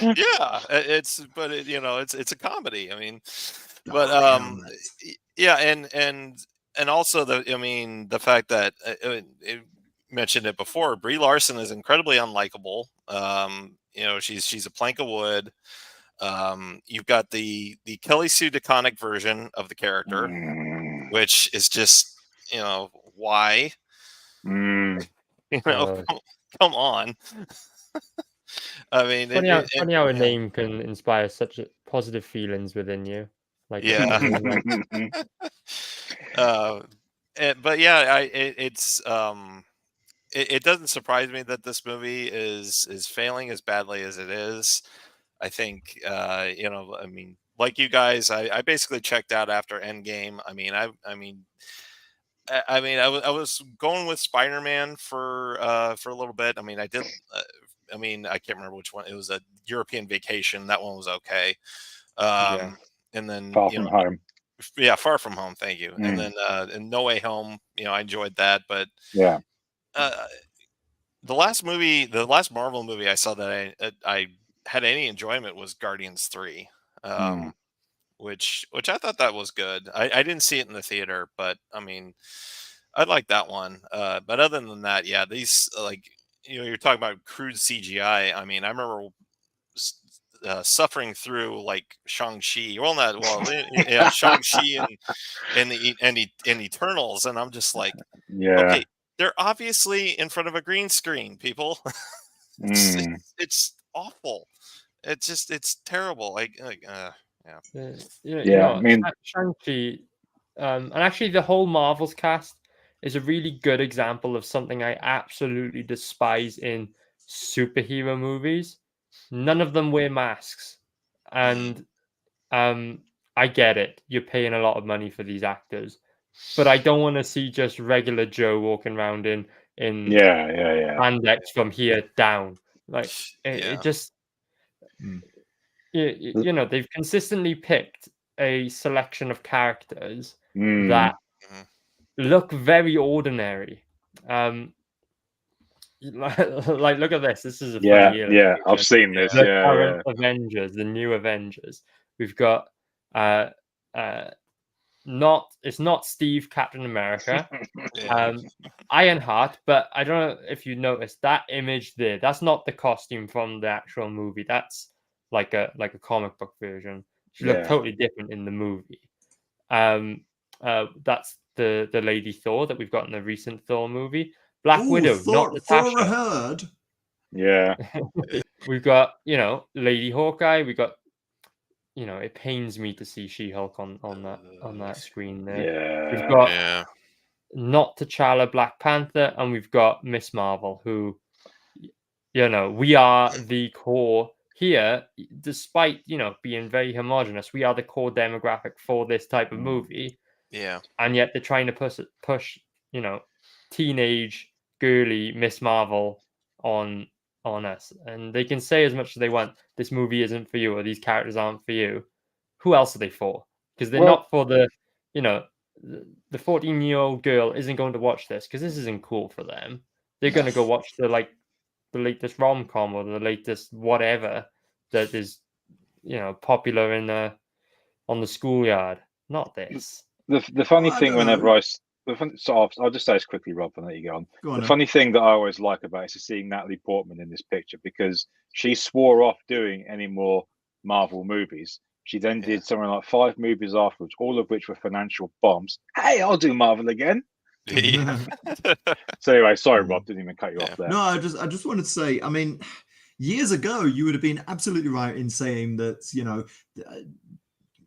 Yeah, it's a comedy. I mean, but damn it. yeah, and also the fact that it mentioned it before, Brie Larson is incredibly unlikable. She's a plank of wood. You've got the Kelly Sue DeConnick version of the character, which is just why. Come on. I mean, funny how a name can inspire such positive feelings within you. Like, yeah. But yeah, it doesn't surprise me that this movie is failing as badly as it is. I think I mean, like you guys, I basically checked out after Endgame. I was going with Spider-Man for a little bit. I mean, I did. I can't remember which one. It was a European Vacation. That one was okay. And then Far From Home. Yeah, Far From Home. Thank you. And then in No Way Home, I enjoyed that. But yeah, the last Marvel movie I saw that I had any enjoyment was Guardians 3. Which I thought that was good. I didn't see it in the theater, but I mean, I like that one. But other than that, yeah, these you're talking about crude CGI. I mean, I remember suffering through like Shang-Chi. Shang-Chi and Eternals, and I'm just like, okay, they're obviously in front of a green screen, people. It's awful. It's terrible. Yeah. I mean, Shang-Chi, and actually the whole Marvel's cast is a really good example of something I absolutely despise in superhero movies. None of them wear masks, and I get it. You're paying a lot of money for these actors, but I don't want to see just regular Joe walking around in spandex from here down. Like it just. They've consistently picked a selection of characters that look very ordinary. Like look at this. This is a funny yeah. I've seen this. The current Avengers, the new Avengers. We've got it's not Steve Captain America, Ironheart, but I don't know if you noticed that image there. That's not the costume from the actual movie. That's like a comic book version. She looked totally different in the movie. That's the Lady Thor that we've got in the recent Thor movie. Black Ooh, Widow, not Thor Natasha. Herd. Yeah. We've got, Lady Hawkeye. We got, it pains me to see She-Hulk on that screen there. Yeah. We've got Yeah. not T'Challa, Black Panther, and we've got Miss Marvel, who, we are the core here, despite, being very homogenous. We are the core demographic for this type of movie, Yeah. and yet they're trying to push, teenage girly Miss Marvel on us, and they can say as much as they want, this movie isn't for you or these characters aren't for you. Who else are they for? Because they're not for the the 14-year-old girl isn't going to watch this because this isn't cool for them. They're going to go watch the latest rom-com or the latest whatever that is popular on the schoolyard, not this. The funny I thing don't whenever know. I'll just say this quickly, Rob, and let you go on. Go on The then. funny thing that I always like about it is seeing Natalie Portman in this picture, because she swore off doing any more Marvel movies. She then Yeah. did something like 5 movies afterwards, all of which were financial bombs. Hey, I'll do Marvel again. Yeah. So anyway, sorry, Rob, didn't even cut you off there. No, I just wanted to say, I mean, years ago, you would have been absolutely right in saying that,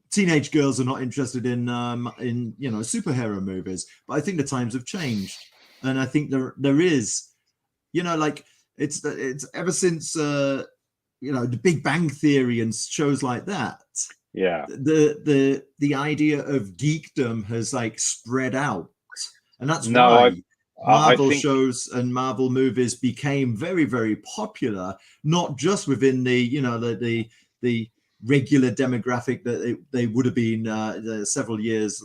teenage girls are not interested in superhero movies. But I think the times have changed, and I think there is, it's ever since the Big Bang Theory and shows like that. Yeah. The idea of geekdom has spread out, and that's No, why I Marvel think shows and Marvel movies became very, very popular, not just within the regular demographic that they would have been several years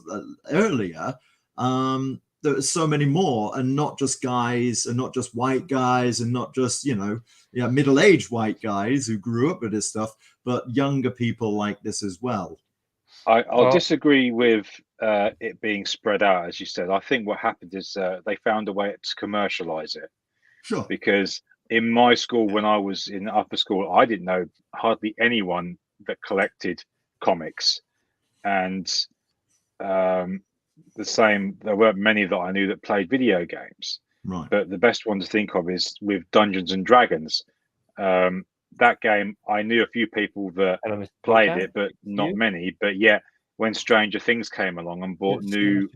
earlier. There were so many more, and not just guys, and not just white guys, and not just middle-aged white guys who grew up with this stuff, but younger people like this as well. I'll disagree with it being spread out, as you said. I think what happened is they found a way to commercialize it. Sure. Because in my school, when I was in upper school, I didn't know hardly anyone that collected comics, and the same, there weren't many that I knew that played video games. Right. But the best one to think of is with Dungeons and Dragons. That game, I knew a few people that played it, but not many. But yet, when Stranger Things came along and brought new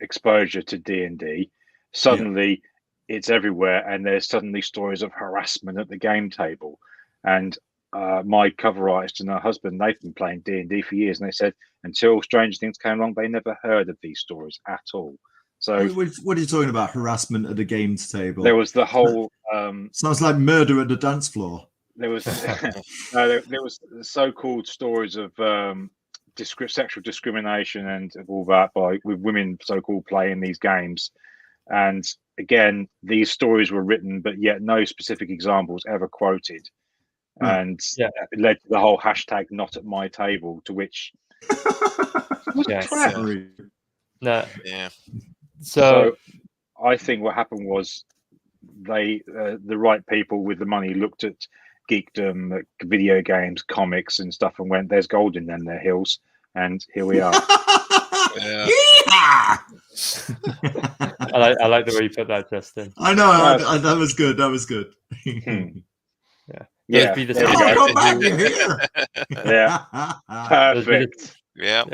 exposure to D&D, suddenly it's everywhere, and there's suddenly stories of harassment at the game table. And my cover artist and her husband, they've been playing D&D for years, and they said until Stranger Things came along, they never heard of these stories at all. So what are you talking about? Harassment at the games table? there was the whole sounds like murder at the dance floor. there was there was so-called stories of sexual discrimination and all that with women so-called playing these games. And again, these stories were written, but yet no specific examples ever quoted. And it led to the whole hashtag not at my table, to which No. Yeah. So I think what happened was they the right people with the money looked at geekdom, video games, comics and stuff, and went, there's gold in them, their hills, and here we are. Yeah. I like the way you put that, Justin. I know, that was good. That was good. Yeah. Be the There same we go. Come back, you're here. Yeah. Perfect. Yeah.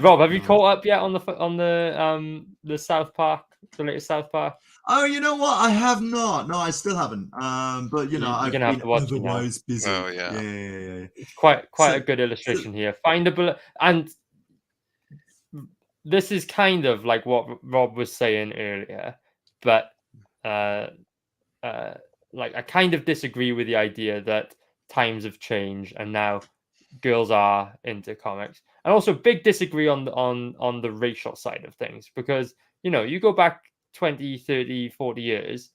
Rob, have you caught up yet on the South Park, the latest South Park? Oh, you know what? I have not. No, I still haven't. But I've gonna have been to watch it now. otherwise busy. Oh, yeah. Yeah. It's quite So- a good illustration here. Findable, and this is kind of like what Rob was saying earlier, but I kind of disagree with the idea that times have changed and now girls are into comics, and also big disagree on the racial side of things, because you go back 20, 30, 40 years,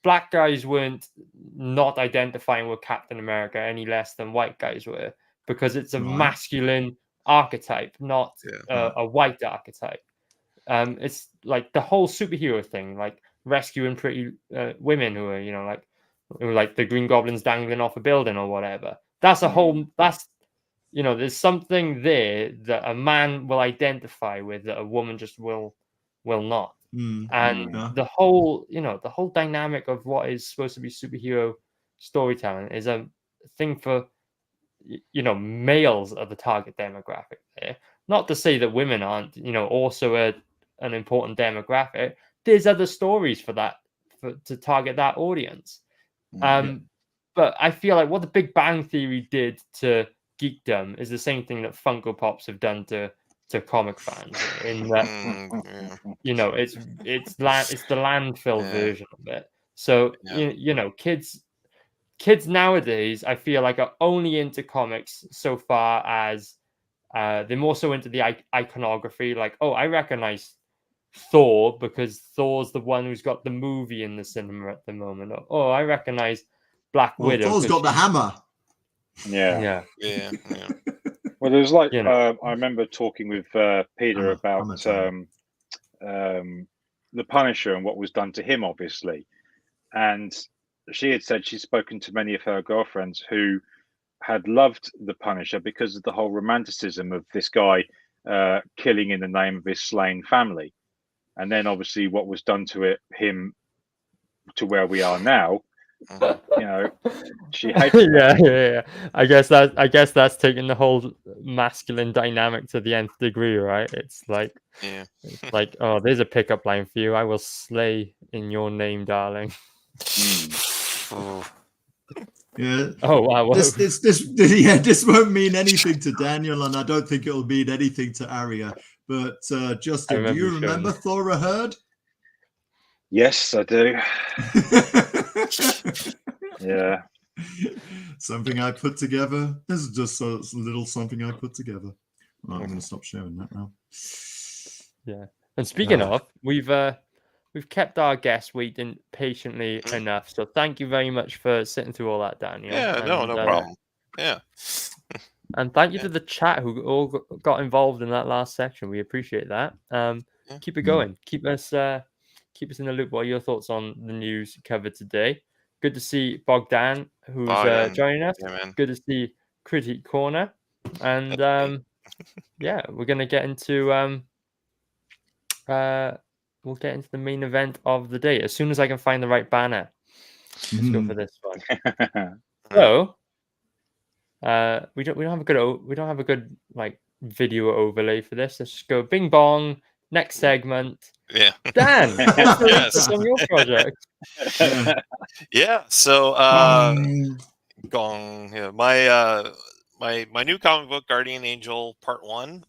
black guys weren't not identifying with Captain America any less than white guys were, because it's a masculine archetype, not a white archetype. It's like the whole superhero thing, like rescuing pretty women who are like the Green Goblins dangling off a building or whatever. That's a whole you know, there's something there that a man will identify with that a woman just will not. And Yeah. the whole, you know, the whole dynamic of what is supposed to be superhero storytelling is a thing for, you know, males are the target demographic there. Not to say that women aren't, you know, also an important demographic. There's other stories for that, to target that audience. But I feel like what the Big Bang Theory did to geekdom is the same thing that Funko Pops have done to comic fans. In that, you know, it's the landfill Yeah. version of it. So Yeah. you know, kids nowadays, I feel like, are only into comics so far as they're more so into the iconography. Like, oh, I recognize Thor because Thor's the one who's got the movie in the cinema at the moment. Or, oh, I recognize Black Well, Widow. Thor's 'cause got the she's- hammer. Yeah. Yeah. Yeah. Well, there's like You know. I remember talking with Peter Hammer, about hammer the Punisher and what was done to him, obviously, and she had said she's spoken to many of her girlfriends who had loved the Punisher because of the whole romanticism of this guy killing in the name of his slain family, and then obviously what was done to him to where we are now. You know, she hates yeah. I guess that's taking the whole masculine dynamic to the nth degree, right? It's like, Yeah. oh, there's a pickup line for you. I will slay in your name, darling. Oh. Yeah. Oh wow. This won't mean anything to Daniel, and I don't think it'll mean anything to Aria. But Justin, do remember you you showing remember me. Thor Aherd? Yes, I do. Yeah. Something I put together. This is just a little something I put together. Well, I'm going to stop sharing that now. Yeah. And speaking of, we've kept our guests waiting patiently enough. So thank you very much for sitting through all that, Daniel. Yeah. No And, problem. Yeah. And thank you to the chat who all got involved in that last section. We appreciate that. Keep it going. Keep us in the loop. What are your thoughts on the news covered today? Good to see Bogdan, who's Bogdan. joining us. Yeah, man. Good to see Critique Corner. And yeah, we're gonna get into we'll get into the main event of the day as soon as I can find the right banner. Let's go for this one. So we don't have a good like video overlay for this. Let's just go bing bong. Next segment. Yeah. Dan, what's the Yes. latest on your project? Yeah. So gong. Yeah. My new comic book, Guardian Angel Part 1,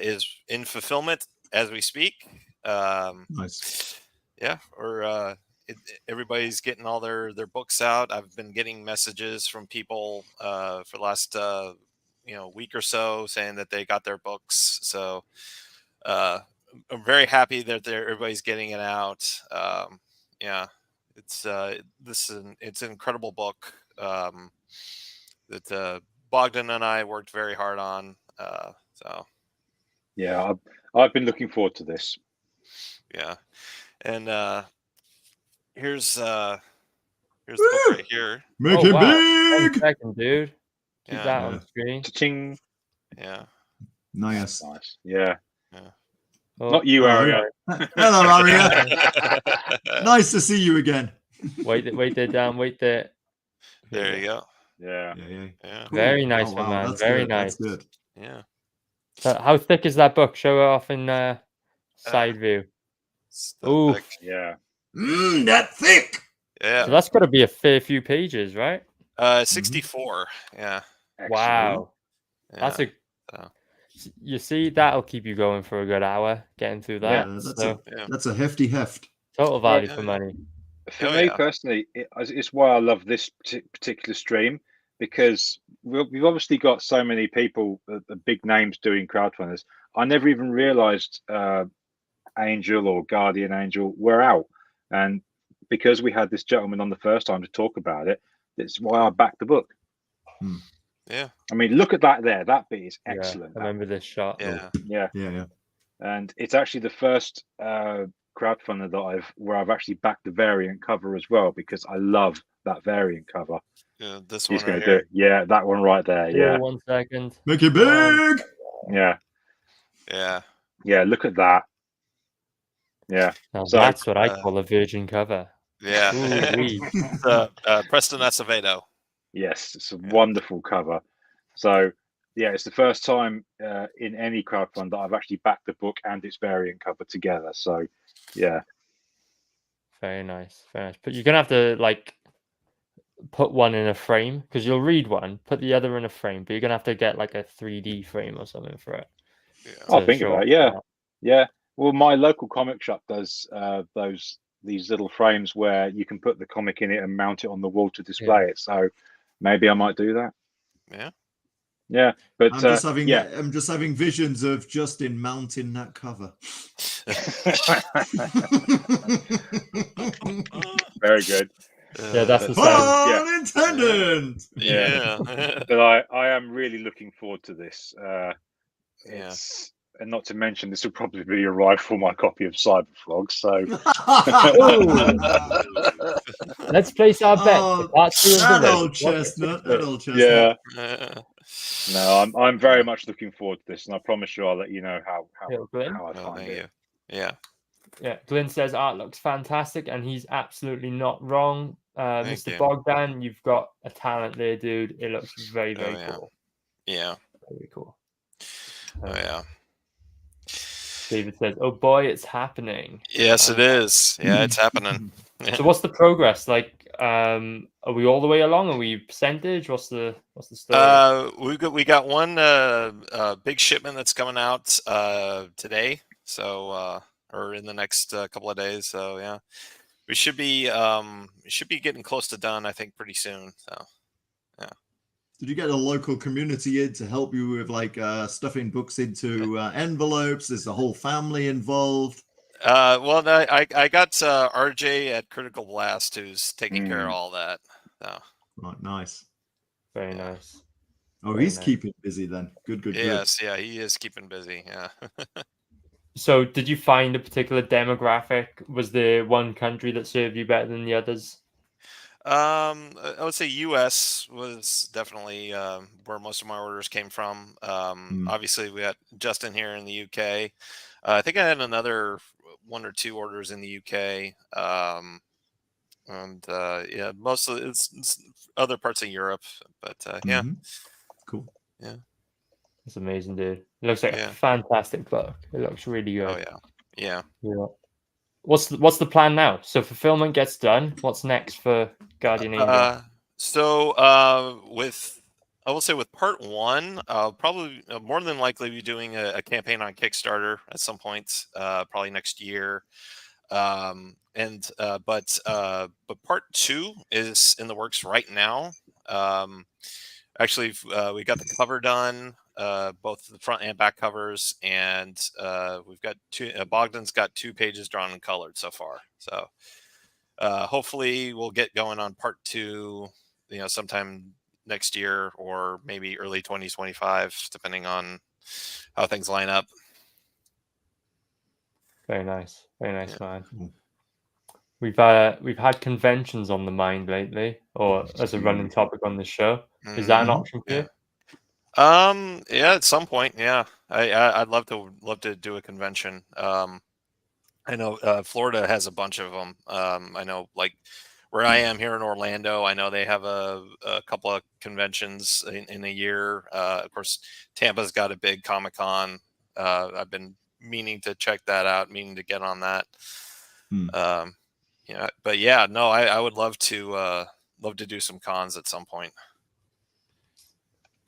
is in fulfillment as we speak. Nice. Yeah, or everybody's getting all their books out. I've been getting messages from people for the last week or so saying that they got their books. So I'm very happy that everybody's getting it out. Yeah, it's it's an incredible book that Bogdan and I worked very hard on. So yeah, I've been looking forward to this. Yeah, and here's the book right here. Make it One big. second, dude. Keep Yeah. that on screen. Cha-ching. Yeah. Nice. Nice. Yeah. Oh, Not you, Aria. Hello, Aria. Nice to see you again. wait there, Dan. Wait there. There you go. Yeah. Yeah. Very nice, Oh, my wow, man. that's Very good, nice. That's good. Yeah. How thick is that book? Show it off in side view. It's that Ooh. thick. Yeah. That thick. Yeah. So that's got to be a fair few pages, right? 64. Yeah. Excellent. Wow. Yeah. That's a. So, You see, that'll keep you going for a good hour getting through that. Yeah, So, that's a hefty heft. total value Yeah. for money. For Oh, me yeah. personally, it's why I love this particular stream, because we've obviously got so many people, the big names doing crowdfunders. I never even realized Angel or Guardian Angel were out, and because we had this gentleman on the first time to talk about it, that's why I backed the book. Yeah. I mean, look at that there. That bit is Yeah, excellent. I remember this shot. Yeah. Yeah. Yeah. And it's actually the first crowdfunder that I've actually backed the variant cover as well, because I love that variant cover. Yeah, this He's one going right to do here. it. Yeah, that one right there. Oh, Yeah, 1 second. Make it big. yeah, Yeah. yeah. Look at that. Yeah. Now So that's what I uh, call a virgin cover. Yeah. Ooh-wee. Preston Acevedo. yes, it's a wonderful cover. So yeah, it's the first time in any crowdfund that I've actually backed the book and its variant cover together. So yeah, Very nice. Very nice. But you're gonna have to like put one in a frame because you'll read one, put the other in a frame, but you're gonna have to get like a 3D frame or something for it. Yeah. I'll to think show about it. off Yeah, that. yeah. Well, my local comic shop does these little frames where you can put the comic in it and mount it on the wall to display it. So maybe I might do that. Yeah. Yeah, but yeah. I'm just having visions of Justin mounting that cover. Very good. Yeah, that's the Pun sound. intended. Yeah. Yeah. But I am really looking forward to this. It's and not to mention this will probably be arrived for my copy of Cyberfrog. So Let's place our bet. Oh, for part 2 of the that race. old chestnut. That old chestnut. yeah, Yeah. no, I'm very much looking forward to this, and I promise you I'll let you know how Yeah, Glenn? I Oh, find thank it. you. Yeah. Yeah, Glenn says art looks fantastic, and he's absolutely not wrong. Thank Mr. you. Bogdan, you've got a talent there, dude. It looks very, Oh, very yeah. cool. Yeah. Very cool. Oh, yeah. David says, "Oh boy, it's happening." Yes, it is. Yeah, it's happening. So, what's the progress like? Are we all the way along? Are we percentage? What's the story? We got one big shipment that's coming out today. So or in the next couple of days. So yeah, we should be getting close to done. I think pretty soon. So yeah. Did you get a local community in to help you with like stuffing books into envelopes? Is the whole family involved? Well, no, I got RJ at Critical Blast who's taking care of all that. So Right, nice. Very yeah. nice. Oh, Very he's nice. keeping busy then. Good. Yes, yeah, he is keeping busy. Yeah. So, did you find a particular demographic? Was there one country that served you better than the others? I would say U.S. was definitely where most of my orders came from. Obviously, we got Justin here in the U.K. I think I had another 1 or 2 orders in the U.K. And yeah, mostly it's other parts of Europe, but yeah, Cool. yeah. It's amazing, dude. It looks like Yeah. a fantastic book. It looks really good. Oh yeah, yeah. Yeah. What's the plan now? So fulfillment gets done. What's next for Guardian Angel? So with I will say with part 1, I'll probably more than likely be doing a campaign on Kickstarter at some point, probably next year. But part 2 is in the works right now. Actually, we got the cover done, both the front and back covers, and we've got 2. Bogdan's got 2 pages drawn and colored so far. So hopefully we'll get going on part 2, sometime next year or maybe early 2025, depending on how things line up. Very nice, man. Cool. We've had conventions on the mind lately, or as a running topic on the show. Is that an option for you? Yeah, at some point, yeah. I'd love to do a convention. I know Florida has a bunch of them. I know, like where I am here in Orlando, I know they have a couple of conventions in a year. Of course, Tampa's got a big Comic-Con. I've been meaning to check that out, meaning to get on that. Yeah, but yeah, no, I would love to do some cons at some point.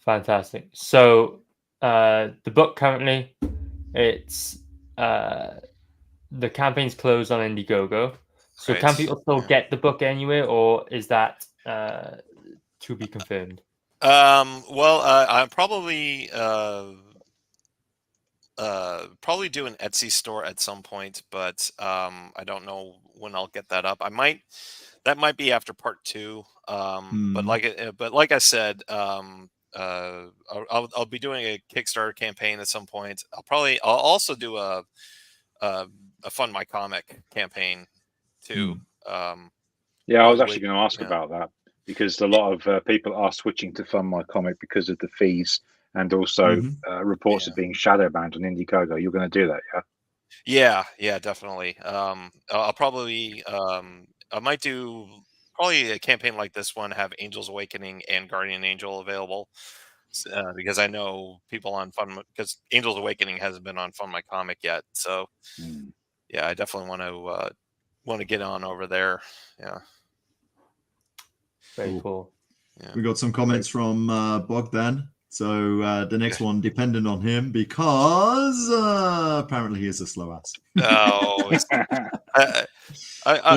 Fantastic. So the book currently, it's the campaign's closed on Indiegogo. So Right. can people still get the book anywhere, or is that to be confirmed? Well, I'm probably do an Etsy store at some point, but I don't know when I'll get that up. That might be after part 2. But like I said, I'll be doing a Kickstarter campaign at some point. I'll also do a Fund My Comic campaign too. Yeah, I was Holy actually Wait, going to ask yeah. about that because a lot of people are switching to Fund My Comic because of the fees and also Mhm. reports Yeah. of being shadow banned on Indiegogo. You're going to do that, yeah? Yeah, definitely. I'll probably I might do probably a campaign like this one, have Angels Awakening and Guardian Angel available, because I know people on because Angels Awakening hasn't been on Fund My Comic yet. So Mm. yeah, I definitely want to get on over there. Yeah, Very Cool. cool. yeah. We got some comments from Bogdan. So the next one dependent on him because apparently he is a slow ass. Oh, But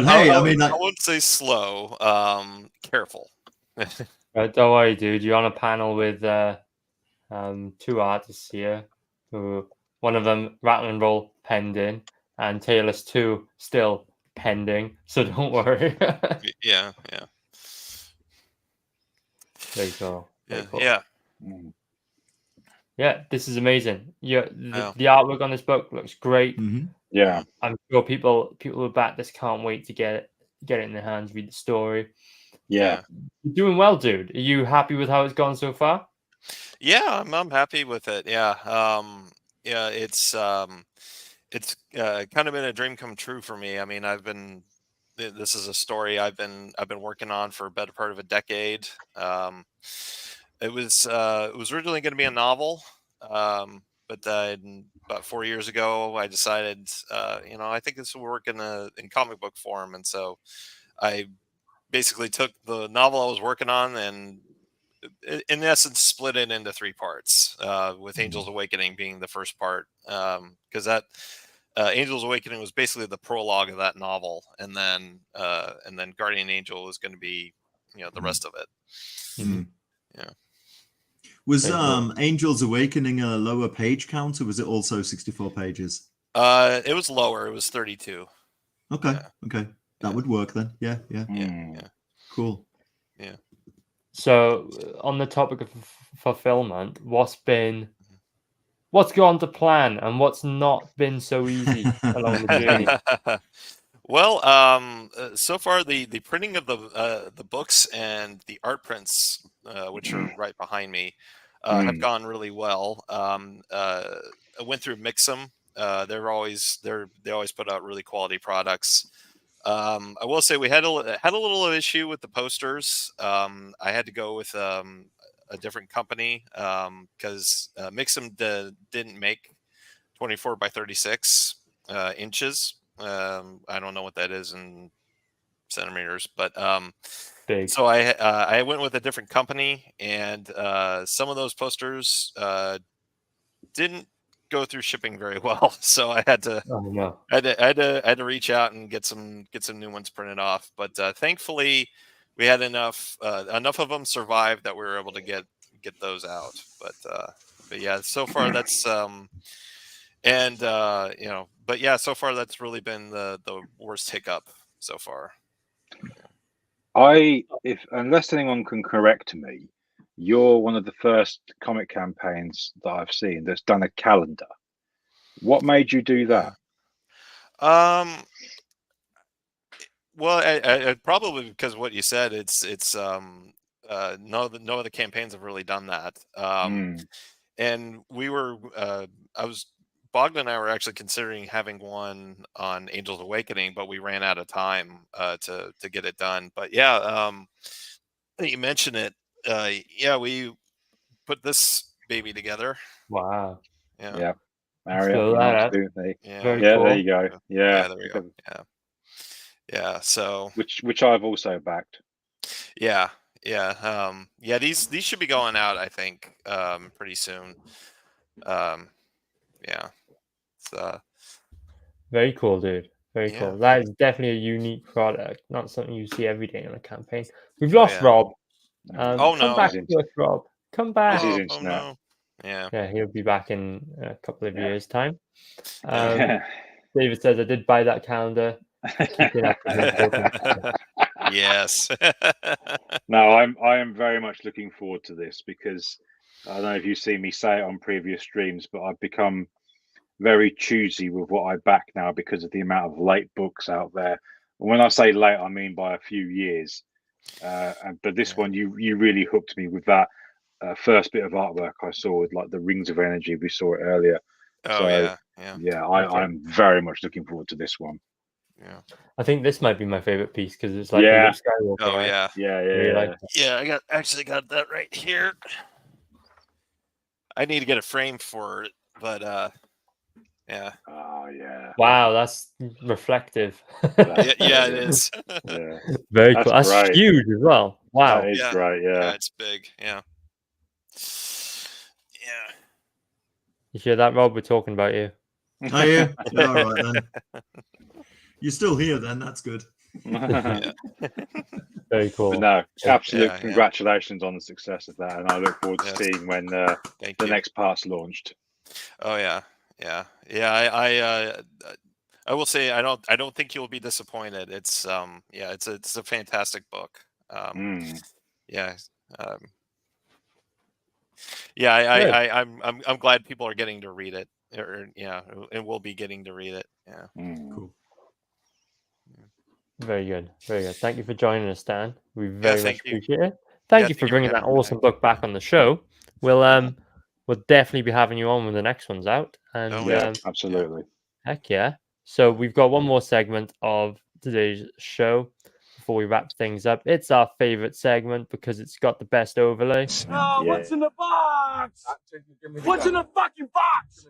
hey, I mean, I wouldn't say slow. Careful. Don't worry, dude. You're on a panel with two artists here. Who one of them Rattle and Roll pending, and Taylor's 2 still pending. So don't worry. Yeah. Very cool. Very Yeah. cool. Yeah. Mm. Yeah, this is amazing. Yeah, Oh. the artwork on this book looks great. Mhm. Yeah. I'm sure people who back this can't wait to get it in their hands, read the story. Yeah. You're doing well, dude. Are you happy with how it's gone so far? Yeah, I'm happy with it. Yeah. Yeah, it's kind of been a dream come true for me. I mean, this is a story I've been working on for a better part of a decade. It was originally going to be a novel, but then about 4 years ago, I decided, I think this will work in comic book form, and so I basically took the novel I was working on and in essence split it into 3 parts, with Angels Awakening being the first part, because that Angels Awakening was basically the prologue of that novel, and then Guardian Angel is going to be the rest of it. Mm. Yeah. Was Very cool. Angels Awakening a lower page count, or was it also 64 pages? It was lower. It was 32. Okay, Yeah. okay, that Yeah. would work then. Yeah, Yeah. Mm. Yeah. cool. Yeah. So, on the topic of fulfillment, what's gone to plan and what's not been so easy along the journey? Well, so far the printing of the books and the art prints, which are right behind me, have gone really well. I went through Mixam. They always put out really quality products. I will say we had a little issue with the posters. I had to go with a different company because Mixam didn't make 24 by 36 inches. I don't know what that is in centimeters, but Big. so I went with a different company, and some of those posters didn't go through shipping very well. So I had to Oh no. I had to reach out and get some new ones printed off. But thankfully, we had enough of them survived that we were able to get those out. But yeah, so far that's but yeah, so far that's really been the worst hiccup so far. Unless anyone can correct me, you're one of the first comic campaigns that I've seen that's done a calendar. What made you do that? Well, I probably because what you said, it's no other campaigns have really done that. And we were Bogdan and I were actually considering having one on Angels Awakening, but we ran out of time to get it done. But yeah, you mentioned it. Yeah, we put this baby together. Wow. Yeah. Yeah. Marry up Blow your that arms, up. do they? Yeah. Very Yeah, cool. there you go. Yeah. There we go. Yeah. So Which I've also backed. yeah. Yeah, these should be going out, I think, pretty soon. Yeah. It's, Very cool, dude. Very Yeah. cool. That is definitely a unique product, not something you see every day on a campaign. We've Oh, lost yeah. Rob. Oh, Come no. back to us, Rob. Come back. This is Oh internet. no. Yeah. Yeah, he'll be back in a couple of years' time. Yeah. David says, I did buy that calendar. Keeping up with him. Yes. No, I am very much looking forward to this because I don't know if you've seen me say it on previous streams, but I've become very choosy with what I back now because of the amount of late books out there When I say late, I mean by a few years. But this one, you really hooked me with that first bit of artwork I saw with like the rings of energy. We saw it earlier. Oh So, yeah. I'm very much looking forward to this one. Yeah. I think this might be my favorite piece because it's like Yeah. Luke Skywalker, Oh right? yeah. Yeah, Really like Yeah, I actually got that right here. I need to get a frame for it, but yeah. Oh yeah. Wow, that's reflective. Yeah, it is. Yeah, Very That's cool. That's great. huge as well. Wow. that is Yeah. great. Yeah, Yeah. it's big. Yeah. Yeah. You hear that, Rob? We're talking about you. Oh, yeah. All right then. You're still here then. That's good. Very cool. But no, absolute yeah. congratulations on the success of that, and I look forward to Yes. seeing when Thank the you. next part's launched. Oh yeah. I will say I don't think you'll be disappointed. It's it's a fantastic book. Yeah. I'm glad people are getting to read it, and will be getting to read it. Yeah. Cool. Very good. Very good. Thank you for joining us, Dan. We very much thank you. appreciate it. Thank you thank for you for bringing that having me awesome book back on the show. We'll definitely be having you on when the next one's out. And Oh, Yeah, absolutely. heck yeah. So we've got one more segment of today's show before we wrap things up. It's our favorite segment because it's got the best overlay. Yeah. What's in the box? What's in the fucking box?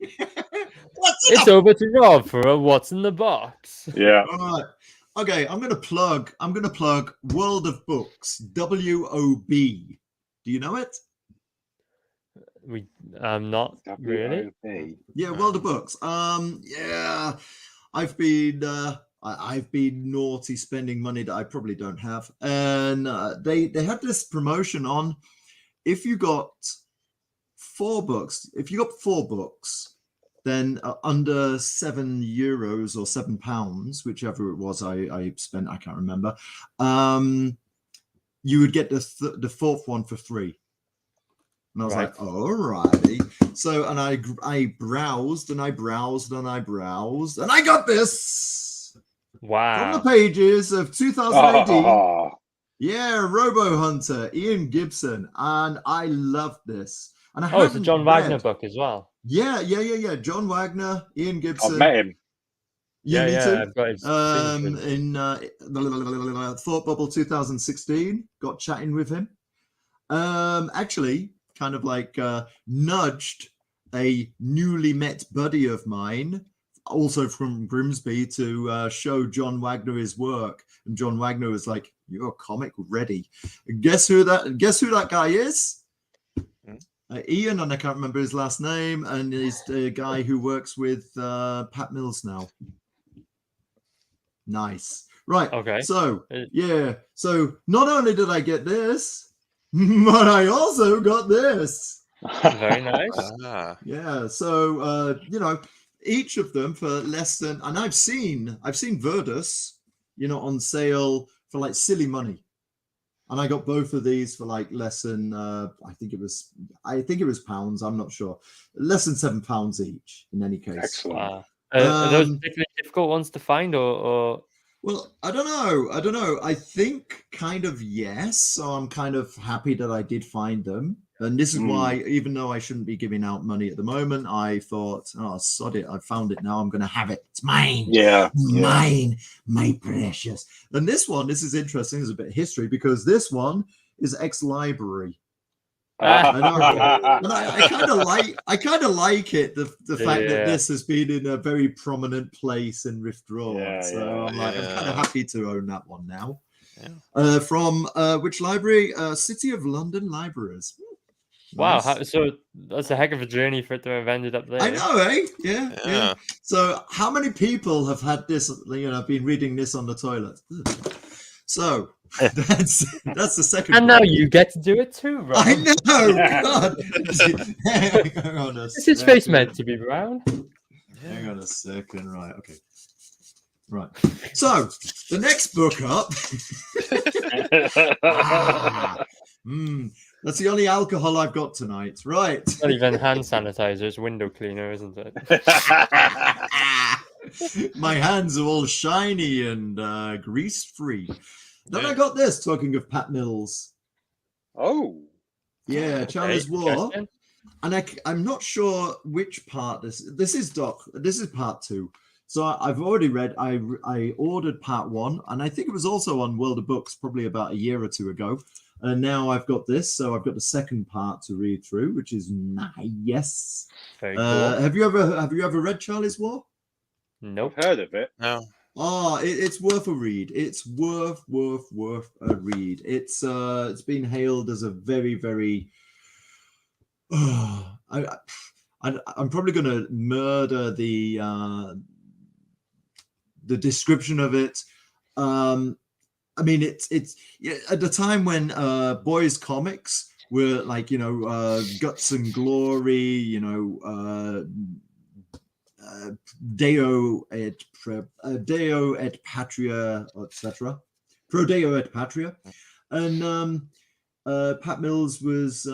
It's over to Rob for a What's in the Box. Yeah. All right. Okay, I'm gonna plug World of Books, WOB. Do you know it? We not really. WOB. Yeah, World of Books. Yeah, I've been naughty spending money that I probably don't have, and they had this promotion on if you got 4 books. If you got 4 books, then under €7 or £7, whichever it was I spent, I can't remember. You would get the 4th one for free. And I was like, alrighty. So, and I browsed and I browsed and I browsed, and I got this from Wow. the pages of 2000 AD. Oh, Yeah, Robo Hunter, Ian Gibson, and I loved this. And I Oh, it's a haven't John Wagner read- book as well. Yeah. John Wagner, Ian Gibson. I've met him. Yeah, me too. I've got his signature. In Thought Bubble 2016, got chatting with him. Actually, kind of like nudged a newly met buddy of mine, also from Grimsby, to show John Wagner his work. And John Wagner was like, "You're comic ready." And guess who that guy is? Ian, and I can't remember his last name, and he's the guy who works with Pat Mills now. Nice. Right. Okay. So, yeah. So, not only did I get this, but I also got this. Very nice. Ah. Yeah. So, each of them for less than, and I've seen Verdus, on sale for like silly money. And I got both of these for like less than, I think it was pounds. I'm not sure. Less than £7 each in any case. Excellent. Wow. Are those particularly difficult ones to find, or Well, I don't know. I think kind of yes. So I'm kind of happy that I did find them. And this is why, even though I shouldn't be giving out money at the moment, I thought, oh, sod it. I found it now. I'm going to have it. It's mine. Yeah. Mine, my precious. And this is interesting. There's a bit of history because this one is ex-library. I know. And I kind of like it. The fact that this has been in a very prominent place in Rift Roar. I'm kind of happy to own that one now. Yeah. From which library? City of London Libraries. wow? Nice. So that's a heck of a journey for it to have ended up there. I know, eh? Yeah. So, how many people have had this? Been reading this on the toilet. So that's the second. And now you get to do it too, Rob. I know. God. Hang on a Is his face meant to be brown? Hang on a second. Right. Okay. Right. So the next book up. That's the only alcohol I've got tonight. Right. Not even hand sanitizer, it's window cleaner, isn't it? My hands are all shiny and grease-free. Then I got this, talking of Pat Mills. Oh, Yeah, Charlie's War. interesting. And I'm not sure which part this is, Doc. This is part 2. So I've already read. I ordered part 1, and I think it was also on World of Books probably about a year or 2 ago. And now I've got this, so I've got the second part to read through, which is nice. Very cool. Have you ever read Charlie's War? Nope. I've heard of it. No. Oh, it's worth a read. It's worth a read. It's been hailed as a very, very. I'm probably going to murder the description of it. I mean, it's at the time when boys comics were like, Guts and Glory, Deo et Patria, etc. Pro Deo et Patria, and Pat Mills was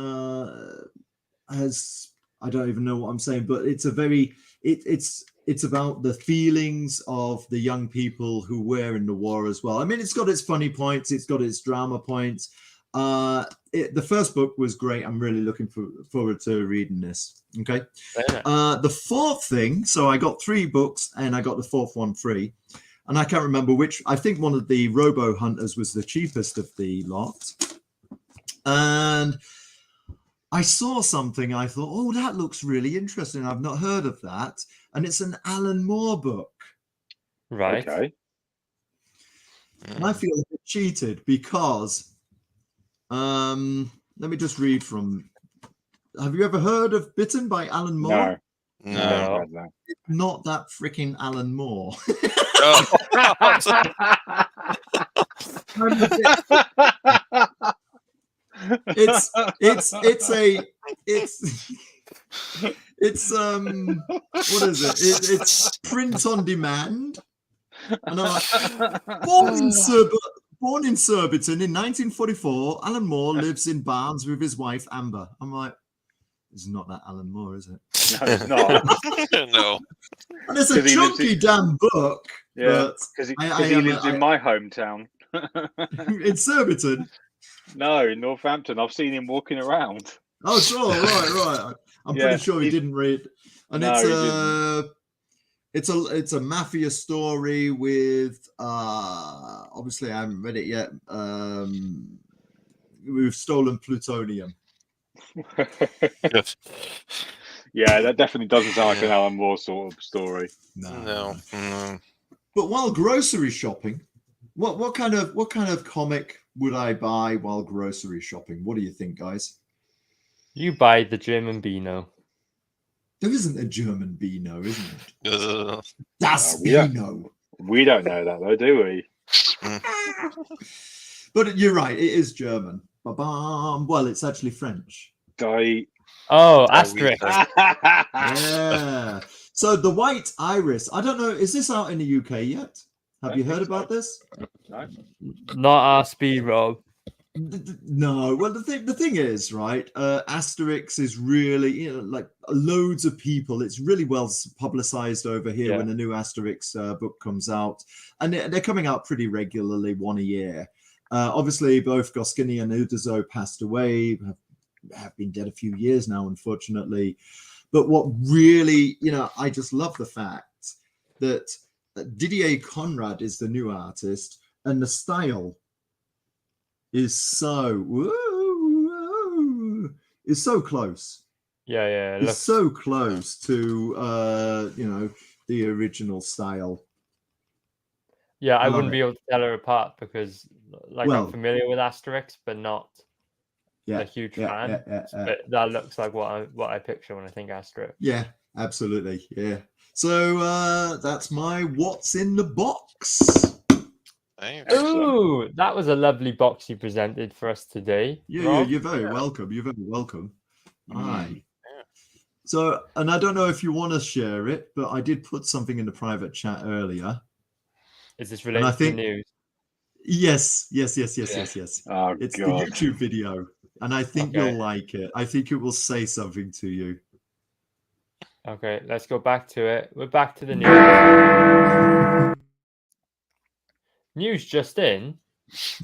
I don't even know what I'm saying, but it's a very it's about the feelings of the young people who were in the war as well. I mean, it's got its funny points, it's got its drama points. The first book was great. I'm really looking forward to reading this. Okay. The fourth thing, so I got 3 books and I got the fourth one free. And I can't remember which. I think one of the Robo Hunters was the cheapest of the lot. And I saw something. I thought, oh, that looks really interesting. I've not heard of that. And it's an Alan Moore book. Right. Okay. And I feel a bit cheated because, let me just read from. Have you ever heard of Bitten by Alan Moore? No. No. I haven't heard that. It's not that freaking Alan Moore. Oh. it's what is it? It's print on demand. And I'm like, born in Surbiton in 1944, Alan Moore lives in Barnes with his wife Amber. I'm like, it's not that Alan Moore, is it? No, it's not. No. And it's a 'Cause he lives chunky damn book. Yeah, but because he I lives in my hometown. in Surbiton. No, in Northampton. I've seen him walking around. Oh, sure, right. I'm Yeah, pretty sure he didn't read. And No, he it's a mafia story with obviously I haven't read it yet. We've stolen plutonium. Yes. Yeah, that definitely doesn't sound like an Alan Moore sort of story. No. Mm. But while grocery shopping, what kind of comic would I buy while grocery shopping? What do you think, guys? You buy the German Beano. There isn't a German Beano, isn't it? Uh, Das yeah. Beano. We don't know that though, do we? But you're right, it is German. Ba-bam. Well, it's actually French. Oh, Asterix. Yeah. So the White Iris. I don't know. Is this out in the UK yet? Have you heard about this? No. Not our speed, Rob. No. Well, the thing is, right? Asterix is really, like loads of people. It's really well publicized over here when the new Asterix book comes out, and they're coming out pretty regularly, one a year. Obviously, both Goscinny and Uderzo passed away. Have been dead a few years now, unfortunately. But what really, I just love the fact that Didier Conrad is the new artist, and the style is so close. Yeah. It's so close to the original style. Yeah, I Love wouldn't it. be able to tell her apart because, I'm familiar with Asterix, but not a huge fan. But that looks like what I picture when I think Asterix. Yeah, absolutely. Yeah. So that's my what's in the box. Thanks. Ooh, that was a lovely box you presented for us today. Yeah, Rob. you're very welcome. You're very welcome. Aye. Yeah. So, and I don't know if you want to share it, but I did put something in the private chat earlier. Is this I related think- to news? Yes. Oh, it's the God. YouTube video, and I think Okay. you'll like it. I think it will say something to you. Okay, let's go back to it. We're back to the news. News just in.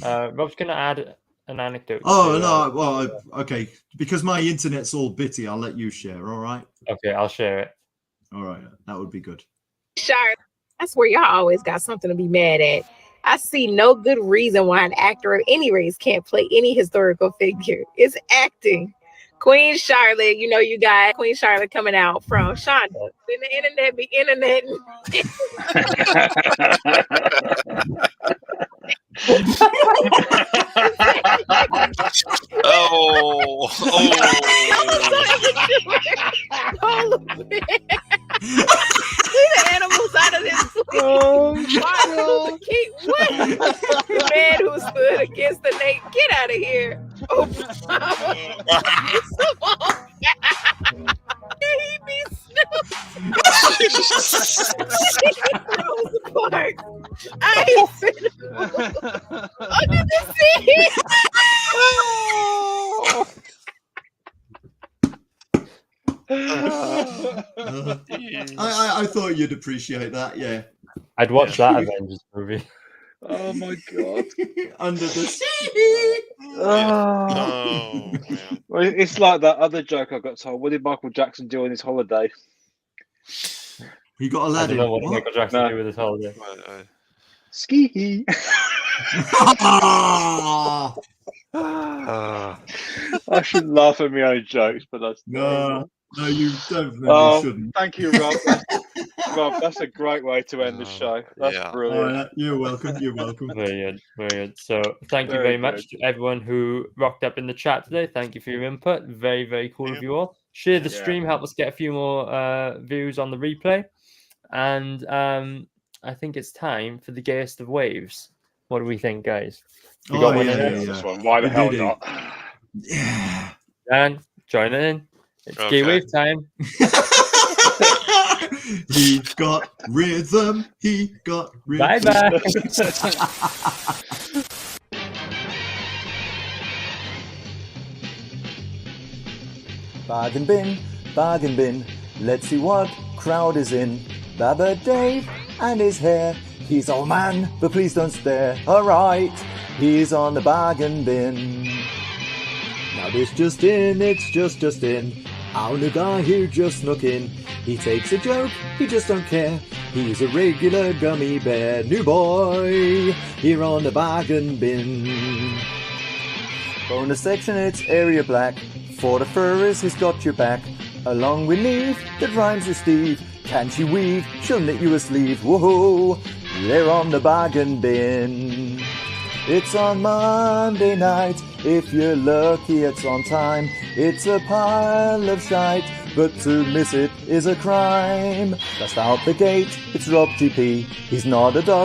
Rob's going to add an anecdote. Oh, no. Well, okay. Because my internet's all bitty, I'll let you share. All right. Okay, I'll share it. All right. That would be good. Charlotte, that's where y'all always got something to be mad at. I see no good reason why an actor of any race can't play any historical figure. It's acting. Queen Charlotte, you know, you got Queen Charlotte coming out from Shonda. Then the internet be internet. Oh. Leave the animals out of this. The man who stood against the Nate. Get out of here. Oh, he be apart. I under the sea. I thought you'd appreciate that. Yeah. I'd watch that Avengers movie. Oh my god. Under the sea. Oh, man. Well, it's like that other joke I got told. What did Michael Jackson do on his holiday? He got I Aladdin. don't know what What? Michael Jackson No. do with his holiday. Ski. Ah! I should laugh at my own jokes, but that's No, you definitely Oh, shouldn't. thank you, Rob. Rob, that's a great way to end the show. That's Yeah. brilliant. You're welcome. You're welcome. Brilliant, brilliant. So thank you Very very much to everyone who rocked up in the chat today. Thank you for your input. Very, very cool of you all. Share the Yeah. stream, help us get a few more views on the replay. And I think it's time for the gayest of waves. What do we think, guys? We got one in there? This one. Why the hell Indeed. not? Yeah. Dan, join in. It's gay Okay. wave time. He got rhythm. He got rhythm. Bye bye. Bargain bin, let's see what crowd is in. Baba Dave and his hair. He's old man, but please don't stare. Alright, he's on the bargain bin. Now this just in, it's just in. Our new guy who just snuck in. He takes a joke, he just don't care. He's a regular gummy bear. New boy, here on the bargain bin. Bonus section, it's area black. For the furries, he's got your back. Along with Neve, that rhymes with Steve. Can she weave? She'll knit you a sleeve. Whoa, they're on the bargain bin. It's on Monday night. If you're lucky, it's on time. It's a pile of shite, but to miss it is a crime. Just out the gate, it's Rob GP. He's not a dog,